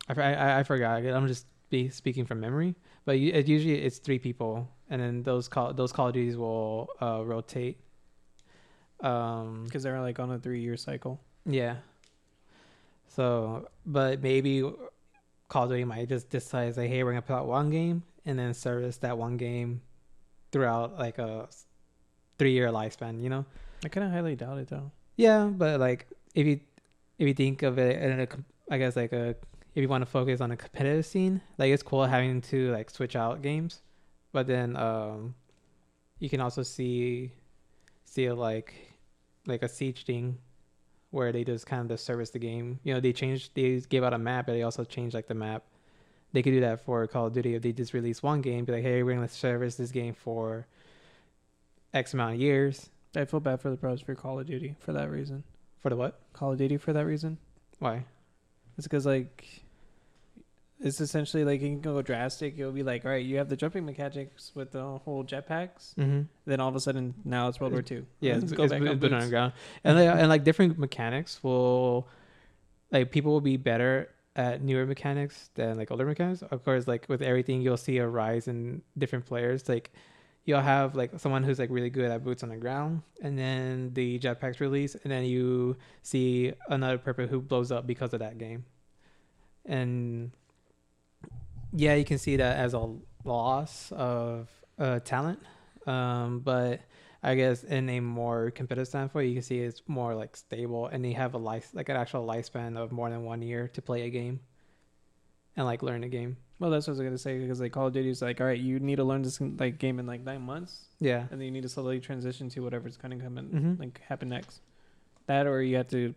I forgot. I'm just speaking from memory, but usually it's 3 people, and then those Call of Duties will rotate. Because they're like on a 3-year cycle. Yeah. So, but maybe Call of Duty might just decide like, hey, we're gonna put out one game and then service that one game throughout like a 3-year lifespan. You know. I kind of highly doubt it though. Yeah, but like if you think of it in I guess like if you want to focus on a competitive scene, like it's cool having to like switch out games, but then you can also see like a siege thing where they just kind of just service the game. You know, they gave out a map, but they also changed like the map. They could do that for Call of Duty if they just release one game, be like, hey, we're gonna service this game for X amount of years. I feel bad for the pros for Call of Duty for that reason. For the what? Call of Duty for that reason. Why? It's because like it's essentially like you can go drastic. It'll be like, all right, you have the jumping mechanics with the whole jetpacks. Mm-hmm. Then all of a sudden now it's World War II. Yeah, Let's it's go back on been boots. underground, and like different mechanics will, like people will be better at newer mechanics than like older mechanics. Of course, like with everything, you'll see a rise in different players. Like you'll have like someone who's like really good at boots on the ground, and then the jetpacks release, and then you see another person who blows up because of that game, and yeah, you can see that as a loss of talent, but I guess in a more competitive standpoint, you can see it's more like stable, and they have an actual lifespan of more than 1 year to play a game and like learn a game. Well, that's what I was gonna say because like Call of Duty is like, all right, you need to learn this like game in like 9 months, Yeah. and then you need to slowly transition to whatever's gonna come in Mhm. like happen next. That or you have to,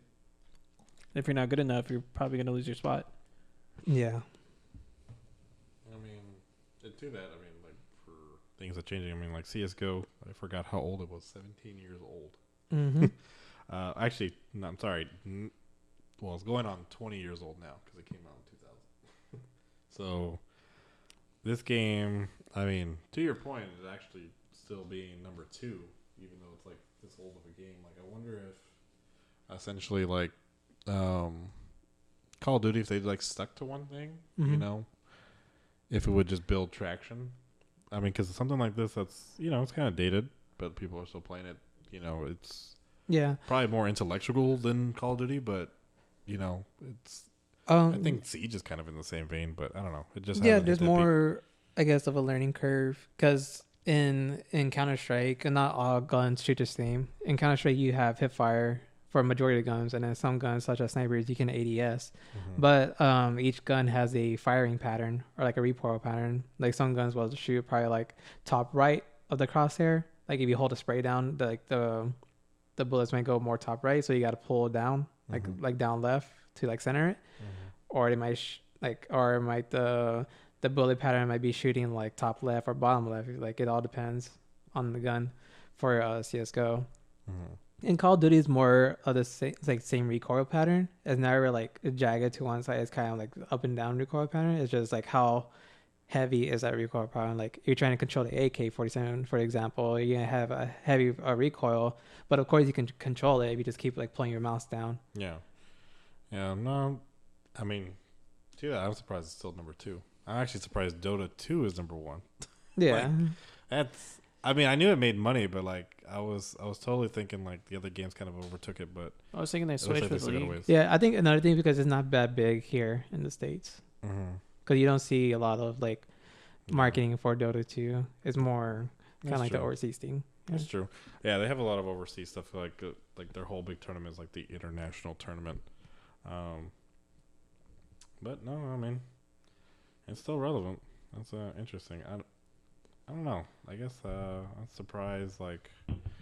if you're not good enough, you're probably gonna lose your spot. Yeah. I mean, to that, I mean, like things are changing. I mean, like CS:GO, I forgot how old it was. 17 years old. Mm-hmm. Actually, no, I'm sorry. Well, it's going on 20 years old now because it came out in 2000. So this game, I mean, to your point, is actually still being number 2, even though it's like this old of a game. Like, I wonder if essentially like Call of Duty, if they like stuck to one thing, Mm-hmm. you know, if it would just build traction. I mean, because something like this, that's, you know, it's kind of dated, but people are still playing it. You know, it's Yeah. probably more intellectual than Call of Duty, but you know, it's. I think Siege is kind of in the same vein, but I don't know. It just yeah, hasn't hit there's that peak. more, I guess, of a learning curve because in Counter Strike, and not all guns shoot the same. In Counter Strike, you have hip fire for a majority of guns, and then some guns, such as snipers, you can ADS. Mhm. But each gun has a firing pattern or like a recoil pattern. Like some guns will shoot probably like top right of the crosshair. Like if you hold a spray down, the bullets might go more top right, so you got to pull it down, like down left to like center it, or it might or it might the bullet pattern might be shooting like top left or bottom left. Like it all depends on the gun for CS:GO. And Call of Duty is more of the same recoil pattern. It's never like jagged to one side. It's kind of like up and down recoil pattern. It's just like how heavy is that recoil pattern. Like you're trying to control the AK-47, for example, you're gonna have a heavy recoil, but of course you can control it if you just keep like pulling your mouse down. Yeah. No, I mean, yeah, I'm surprised it's still number 2. I'm actually surprised Dota 2 is number 1. Yeah. That's. I mean, I knew it made money, but like I was totally thinking like the other games kind of overtook it. But I was thinking they it looks switched like they with still got a League. ways. Yeah, I think another thing because it's not that big here in the States. Because you don't see a lot of like marketing for Dota 2. It's more kind of like the overseas thing. Yeah. That's true. Yeah, they have a lot of overseas stuff. Like their whole big tournament is like the international tournament. But no, I mean, it's still relevant. That's interesting. I don't know. I guess I'm surprised, like,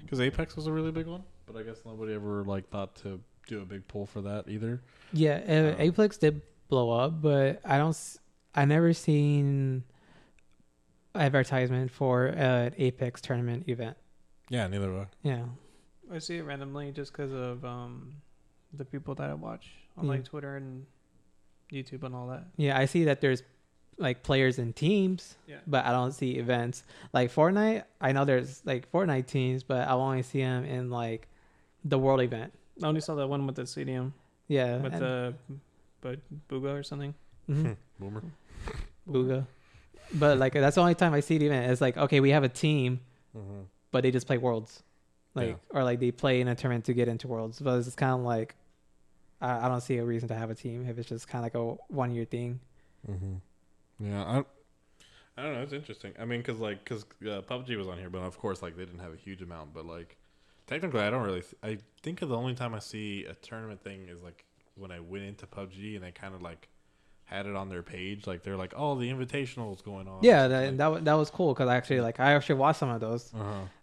because Apex was a really big one, but I guess nobody ever like thought to do a big pull for that either. Yeah, Apex did blow up, but I never seen advertisement for an Apex tournament event. Yeah, neither do I. Yeah. I see it randomly just because of the people that I watch on like Twitter and YouTube and all that. Yeah, I see that there's like players and teams, but I don't see events. Like Fortnite, I know there's like Fortnite teams, but I only see them in like the world event. I only saw that one with the stadium. Yeah. With the Booga or something. Mm-hmm. Boomer. Booga. But like that's the only time I see the event. It's like, okay, we have a team, but they just play worlds. Like or like they play in a tournament to get into worlds. But it's kind of like I don't see a reason to have a team if it's just kind of like a 1-year thing. Yeah, I don't know. It's interesting. I mean, because PUBG was on here, but of course, like they didn't have a huge amount. But like technically, I don't really. I think the only time I see a tournament thing is like when I went into PUBG and they kind of like had it on their page. Like they're like, "Oh, the invitational is going on." Yeah, that was cool because I actually watched some of those.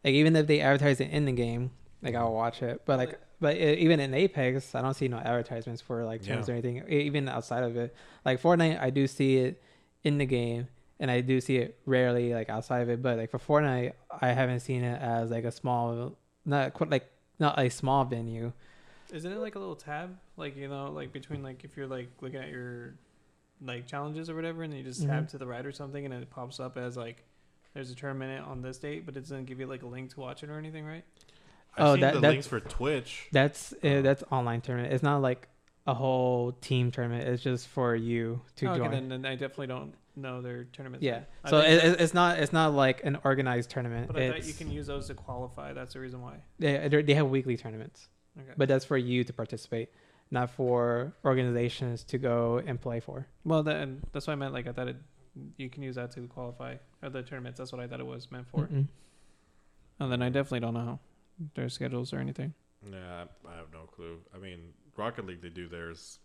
Like even if they advertise it in the game, like I'll watch it. But even in Apex, I don't see no advertisements for like tournaments or anything. Even outside of it, like Fortnite, I do see it in the game, and I do see it rarely like outside of it. But like for Fortnite, I haven't seen it as like a small, not a small venue. Isn't it like a little tab, like like between like if you're like looking at your like challenges or whatever, and then you just tab to the right or something, and it pops up as like there's a tournament on this date, but it doesn't give you like a link to watch it or anything, right? I've seen the links for Twitch. That's online tournament. It's not like a whole team tournament. It's just for you to join. Okay, then I definitely don't know their tournaments. Yeah, so it's not like an organized tournament. But I thought you can use those to qualify. That's the reason why. They have weekly tournaments, okay. But that's for you to participate, not for organizations to go and play for. Well, that's what I meant. Like I thought you can use that to qualify or the tournaments. That's what I thought it was meant for. Mm-mm. And then I definitely don't know their schedules or anything. Yeah, I have no clue. I mean, Rocket League, they do theirs,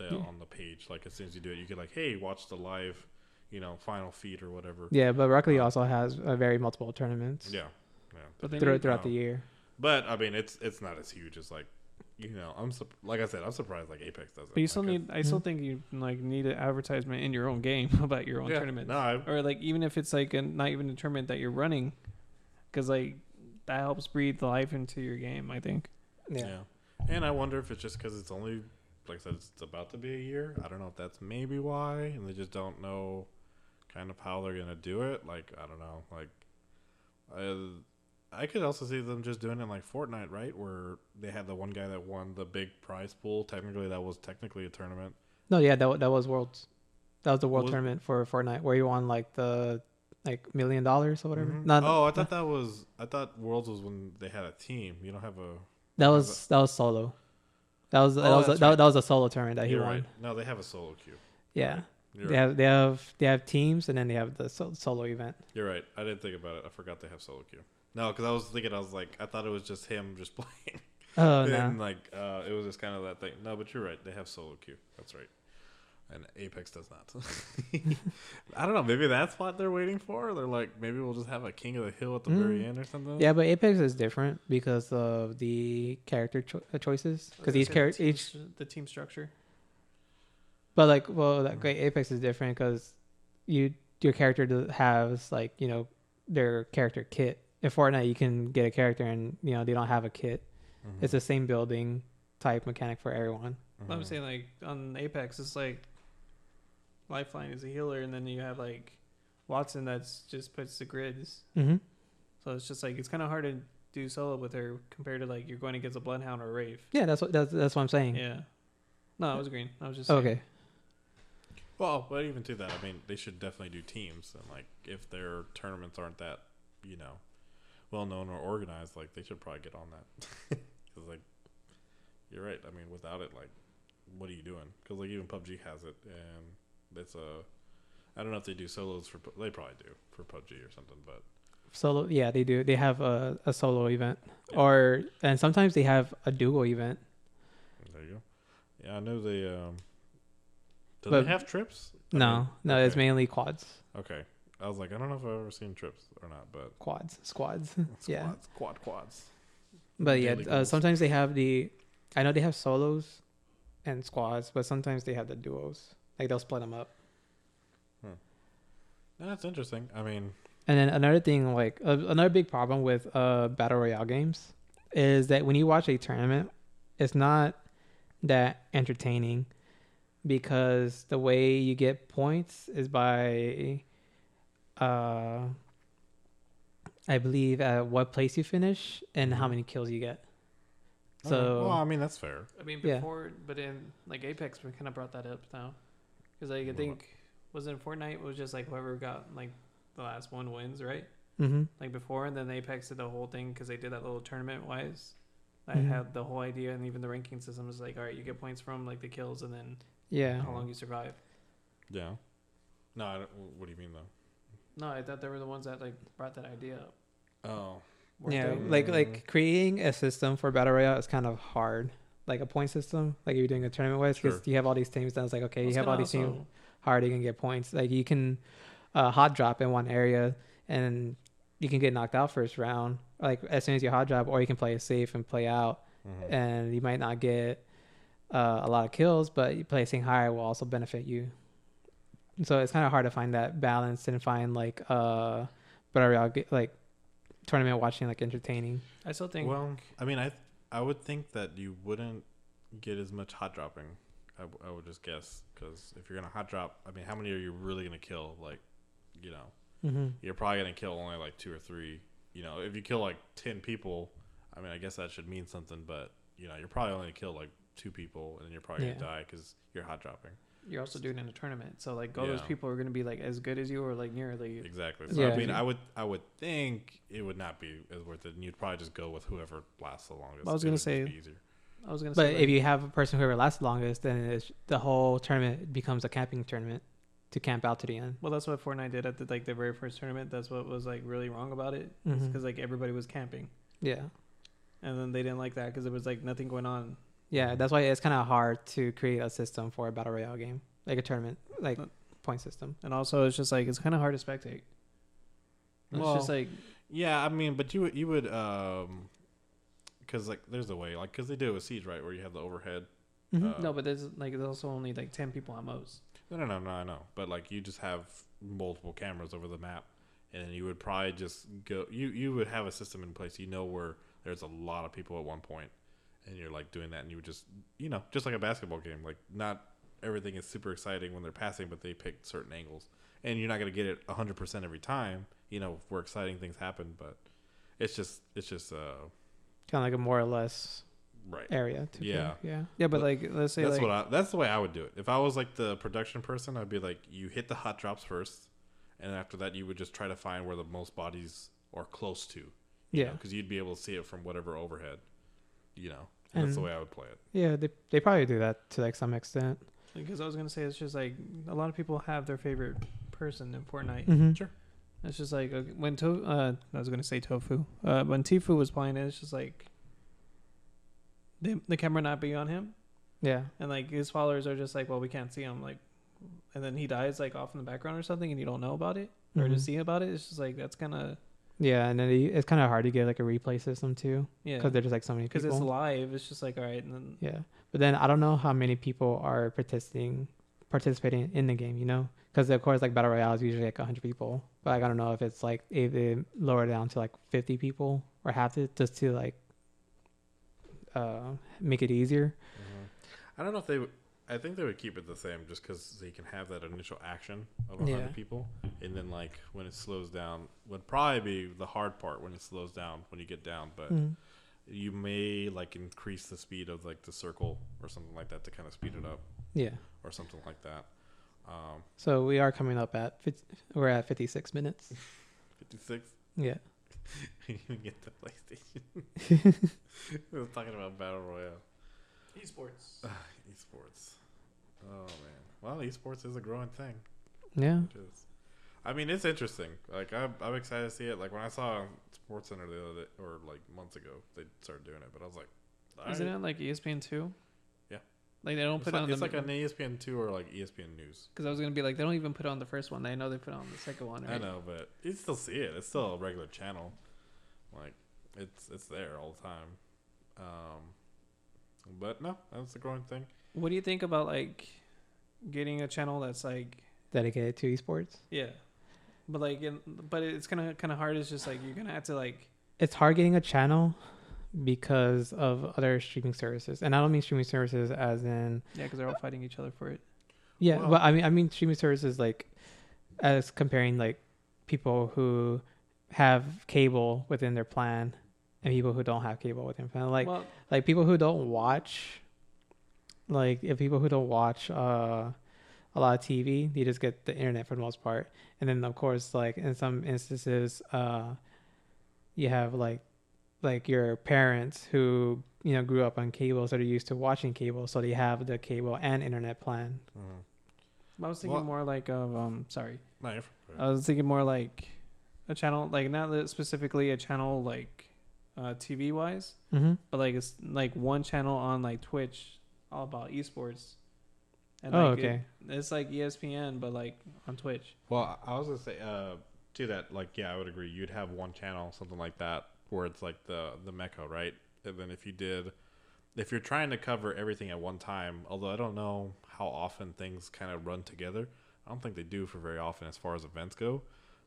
on the page. Like, as soon as you do it, you get like, hey, watch the live, final feed or whatever. Yeah, but Rocket League also has very multiple tournaments. Yeah. But throughout the year. But, I mean, it's not as huge as, like, you know, like I said, I'm surprised like Apex doesn't. But you still like, need. I still think you like need an advertisement in your own game about your own tournament, or like even if it's like not even a tournament that you're running, because like that helps breathe life into your game. I think. Yeah. And I wonder if it's just because it's only, like I said, it's about to be a year. I don't know if that's maybe why, and they just don't know kind of how they're gonna do it. Like I don't know. Like I could also see them just doing it like Fortnite, right? Where they had the one guy that won the big prize pool. Technically, that was technically a tournament. No, yeah, that was Worlds. That was the World Tournament for Fortnite where you won like the like $1 million or whatever. Mm-hmm. I thought Worlds was when they had a team. You don't have a. That was solo. That was a solo tournament that he won. Right. No, they have a solo queue. Yeah. Right. They have teams and then they have the solo event. You're right. I didn't think about it. I forgot they have solo queue. No, because I was like, I thought it was just him just playing. Oh, and like, it was just kind of that thing. No, but you're right. They have solo queue. That's right. And Apex does not. I don't know. Maybe that's what they're waiting for. They're like, maybe we'll just have a King of the Hill at the very end or something. Yeah, but Apex is different because of the character choices. Because the team structure. But Apex is different because your character has like their character kit. In Fortnite, you can get a character and they don't have a kit. Mm-hmm. It's the same building type mechanic for everyone. Mm-hmm. I'm saying like on Apex, it's like Lifeline is a healer, and then you have like Watson that's just puts the grids. Mm-hmm. So it's just like it's kind of hard to do solo with her compared to like you're going against a Bloodhound or a Wraith. Yeah, that's what I'm saying. Yeah. No, I was agreeing. I was just saying. Okay. Well, but even to that, I mean, they should definitely do teams, and like if their tournaments aren't that well known or organized, like they should probably get on that. Because like you're right. I mean, without it, like what are you doing? Because like even PUBG has it, and it's I don't know if they do solos they probably do for PUBG or something, but solo, yeah, they do. They have a solo event, and sometimes they have a duo event. There you go. Yeah, I know they. Do they have trips? No, okay. It's mainly quads. Okay, I was like, I don't know if I've ever seen trips or not, but squads. Yeah, quads. But yeah, sometimes they have I know they have solos and squads, but sometimes they have the duos. Like they'll split them up. That's interesting. I mean, and then another thing, like another big problem with battle royale games, is that when you watch a tournament, it's not that entertaining because the way you get points is by, I believe, what place you finish and how many kills you get. So, well, I mean that's fair. I mean before, but in like Apex, we kind of brought that up now, because like I think was in Fortnite it was just like whoever got like the last one wins, right? Mm-hmm. Like before, and then Apex did the whole thing because they did that little tournament wise. I had the whole idea, and even the ranking system was like, all right, you get points from like the kills, and then how long you survive. Yeah. No, I don't, what do you mean though? No, I thought they were the ones that like brought that idea up. Oh. Yeah, like creating a system for battle royale is kind of hard. Like a point system, like you're doing a tournament wise, because you have all these teams. That's like you have all these teams. How are you gonna get points? Like you can hot drop in one area, and you can get knocked out first round. Like as soon as you hot drop, or you can play it safe and play out, and you might not get a lot of kills, but placing higher will also benefit you. So it's kind of hard to find that balance and find like battle royale like tournament watching like entertaining. I still think. Well, I mean, I would think that you wouldn't get as much hot dropping. I would just guess, because if you're gonna hot drop, I mean, how many are you really gonna kill? Like, you're probably gonna kill only like 2 or 3. If you kill like 10 people, I mean, I guess that should mean something. But you're probably only gonna kill like 2 people, and then you're probably gonna die because you're hot dropping. You're also doing it in a tournament, so like all those people are going to be like as good as you or like nearly. Exactly. So I mean, I would think it would not be as worth it, and you'd probably just go with whoever lasts the longest. I was going to say. But if you have a person whoever lasts the longest, then the whole tournament becomes a camping tournament to camp out to the end. Well, that's what Fortnite did at the very first tournament. That's what was like really wrong about it, because like everybody was camping. Yeah. And then they didn't like that because there was like nothing going on. Yeah, that's why it's kind of hard to create a system for a battle royale game, like a tournament, like point system. And also, it's just like it's kind of hard to spectate. It's just like I mean, but you would because like there's a way, like because they do it with Siege, right, where you have the overhead. No, but there's also only like 10 people at most. No, I know, but like you just have multiple cameras over the map, and then you would probably just go. You would have a system in place. Where there's a lot of people at one point, and you're like doing that, and you would just just like a basketball game, like not everything is super exciting when they're passing, but they pick certain angles, and you're not gonna get it 100% every time. Where exciting things happen, but it's just kind of like a more or less right area. Yeah. But like let's say that's the way I would do it. If I was like the production person, I'd be like, you hit the hot drops first, and after that you would just try to find where the most bodies are close to. Because you'd be able to see it from whatever overhead. And that's the way I would play it. Yeah, they probably do that to like some extent. Because I was gonna say it's just like a lot of people have their favorite person in Fortnite. Mm-hmm. Sure. It's just like when I was gonna say Tofu. When Tifu was playing it, it's just like the camera not be on him. Yeah. And like his followers are just like, well, we can't see him, like, and then he dies like off in the background or something, and you don't know about it or to see about it. It's just like that's kind of. Yeah, and then it's kind of hard to get like a replay system too. Yeah. Because there's just like so many people. Because it's live. It's just like all right, and then. Yeah, but then I don't know how many people are participating in the game. Because of course like battle royale is usually like 100 people, but like I don't know if it's like if they lower it down to like 50 people or half it just to like make it easier. I don't know if they would. I think they would keep it the same just because they can have that initial action of 100 people, and then like when it slows down would probably be the hard part when it slows down when you get down, but you may like increase the speed of like the circle or something like that to kind of speed it up. Yeah, or something like that. So we are coming up at we're at 56 minutes. 56. Yeah. You didn't even get the PlayStation. We were talking about Battle Royale. eSports. Esports. Oh man. Well, esports is a growing thing. Yeah. I mean, it's interesting. Like I'm excited to see it. Like when I saw Sports Center the other day, or like months ago, they started doing it. But I was like, isn't it like ESPN2? Yeah. Like they don't put it on. It's like an ESPN2 or like ESPN News. Because I was gonna be like, they don't even put it on the first one. I know they put it on the second one. Right? I know, but you still see it. It's still a regular channel. Like it's there all the time. But no, that's a growing thing. What do you think about like getting a channel that's like dedicated to esports? Yeah, but like, but it's kind of hard. It's just like you're gonna have to like. It's hard getting a channel because of other streaming services, and I don't mean streaming services as in because they're all fighting each other for it. Yeah, well, but I mean streaming services like as comparing like people who have cable within their plan and people who don't have cable within their plan. Like people who don't watch, like if people who don't watch a lot of TV, they just get the internet for the most part. And then of course, like in some instances, you have like your parents who grew up on cable, so they're used to watching cable, so they have the cable and internet plan. Mm-hmm. I was thinking more like of sorry. No, I was thinking more like a channel, like not specifically a channel like TV wise, but like it's like one channel on like Twitch all about esports. And okay. It's like ESPN, but like on Twitch. Well, I was gonna say to that, like, yeah, I would agree. You'd have one channel, something like that, where it's like the Mecca, right? And then if you're trying to cover everything at one time, although I don't know how often things kind of run together. I don't think they do for very often as far as events go,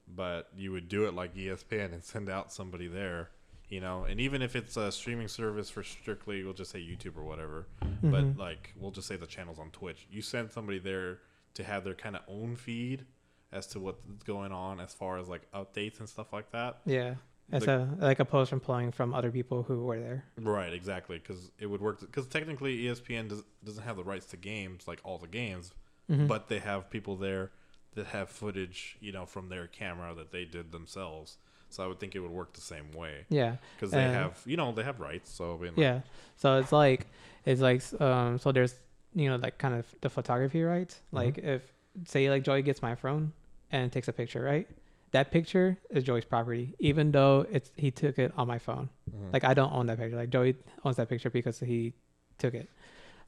but you would do it like ESPN and send out somebody there, and even if it's a streaming service for strictly, we'll just say YouTube or whatever, but like we'll just say the channel's on Twitch. You send somebody there to have their kind of own feed as to what's going on as far as like updates and stuff like that. Yeah. As opposed from pulling from other people who were there. Right, exactly, because it would work. Because technically, ESPN doesn't have the rights to games, like all the games, but they have people there that have footage, from their camera that they did themselves. So I would think it would work the same way. Yeah, because they have, they have rights. So I mean, yeah, so it's like so there's like kind of the photography rights. Like if say like Joey gets my phone and takes a picture, right? That picture is Joey's property, even though he took it on my phone. Like I don't own that picture. Like Joey owns that picture because he took it.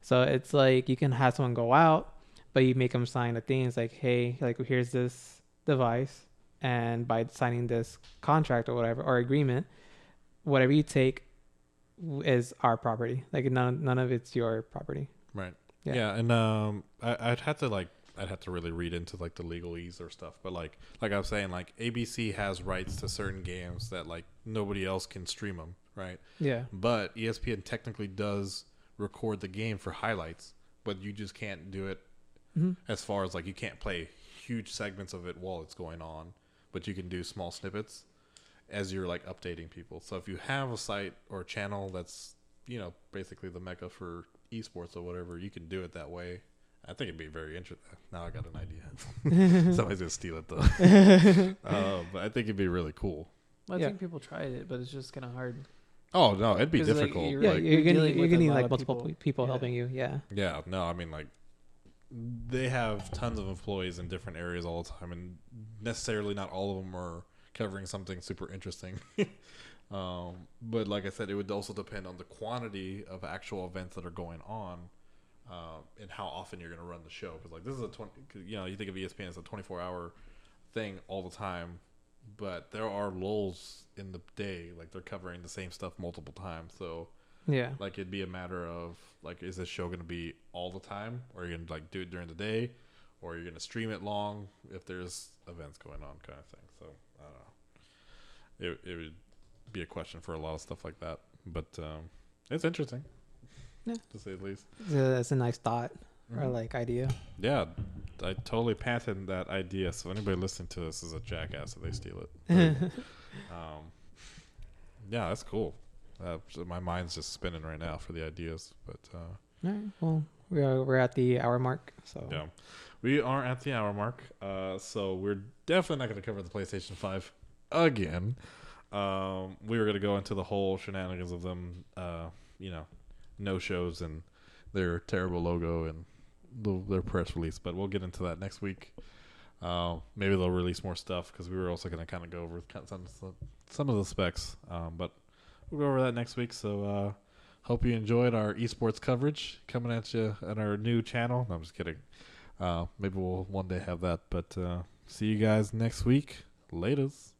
So it's like you can have someone go out, but you make them sign the things like, hey, like here's this device, and by signing this contract or whatever or agreement, whatever you take is our property. Like none of it's your property. Right. Yeah. Yeah, and I'd have to really read into like the legalese or stuff, but like I was saying, like ABC has rights to certain games that like nobody else can stream them, right? Yeah. But ESPN technically does record the game for highlights, but you just can't do it as far as like you can't play huge segments of it while it's going on, but you can do small snippets as you're like updating people. So if you have a site or a channel that's, you know, basically the mecca for eSports or whatever, you can do it that way. I think it'd be very interesting. Now I got an idea. Somebody's gonna steal it though. But I think it'd be really cool. I think people tried it, but it's just kind of hard. Oh no, it'd be 'Cause, like, difficult. you're- Yeah, Like, you're gonna dealing with a need lot like of multiple people Yeah. helping you. Yeah. yeah, no, I mean like they have tons of employees in different areas all the time, and necessarily not all of them are covering something super interesting. But like I said, it would also depend on the quantity of actual events that are going on, and how often you're going to run the show. Because like this is a 20, you know, you think of ESPN as a 24-hour thing all the time, but there are lulls in the day. Like they're covering the same stuff multiple times, so. Yeah. Like it'd be a matter of like, is this show going to be all the time, or are you going to like do it during the day, or are you going to stream it long if there's events going on, kind of thing. So I don't know. It would be a question for a lot of stuff like that, but it's interesting. Yeah. To say the least. That's a nice thought or like idea. Yeah, I totally patented that idea. So anybody listening to this is a jackass if they steal it. But, yeah, that's cool. So my mind's just spinning right now for the ideas, but All right. Well, we're at the hour mark, so yeah, we are at the hour mark. So we're definitely not going to cover the PlayStation 5 again. We were going to go into the whole shenanigans of them, you know, no shows and their terrible logo and their press release, but we'll get into that next week. Maybe they'll release more stuff because we were also going to kind of go over some of the specs, but we'll go over that next week. So hope you enjoyed our esports coverage coming at you on our new channel. No, I'm just kidding. Maybe we'll one day have that, but see you guys next week. Laters.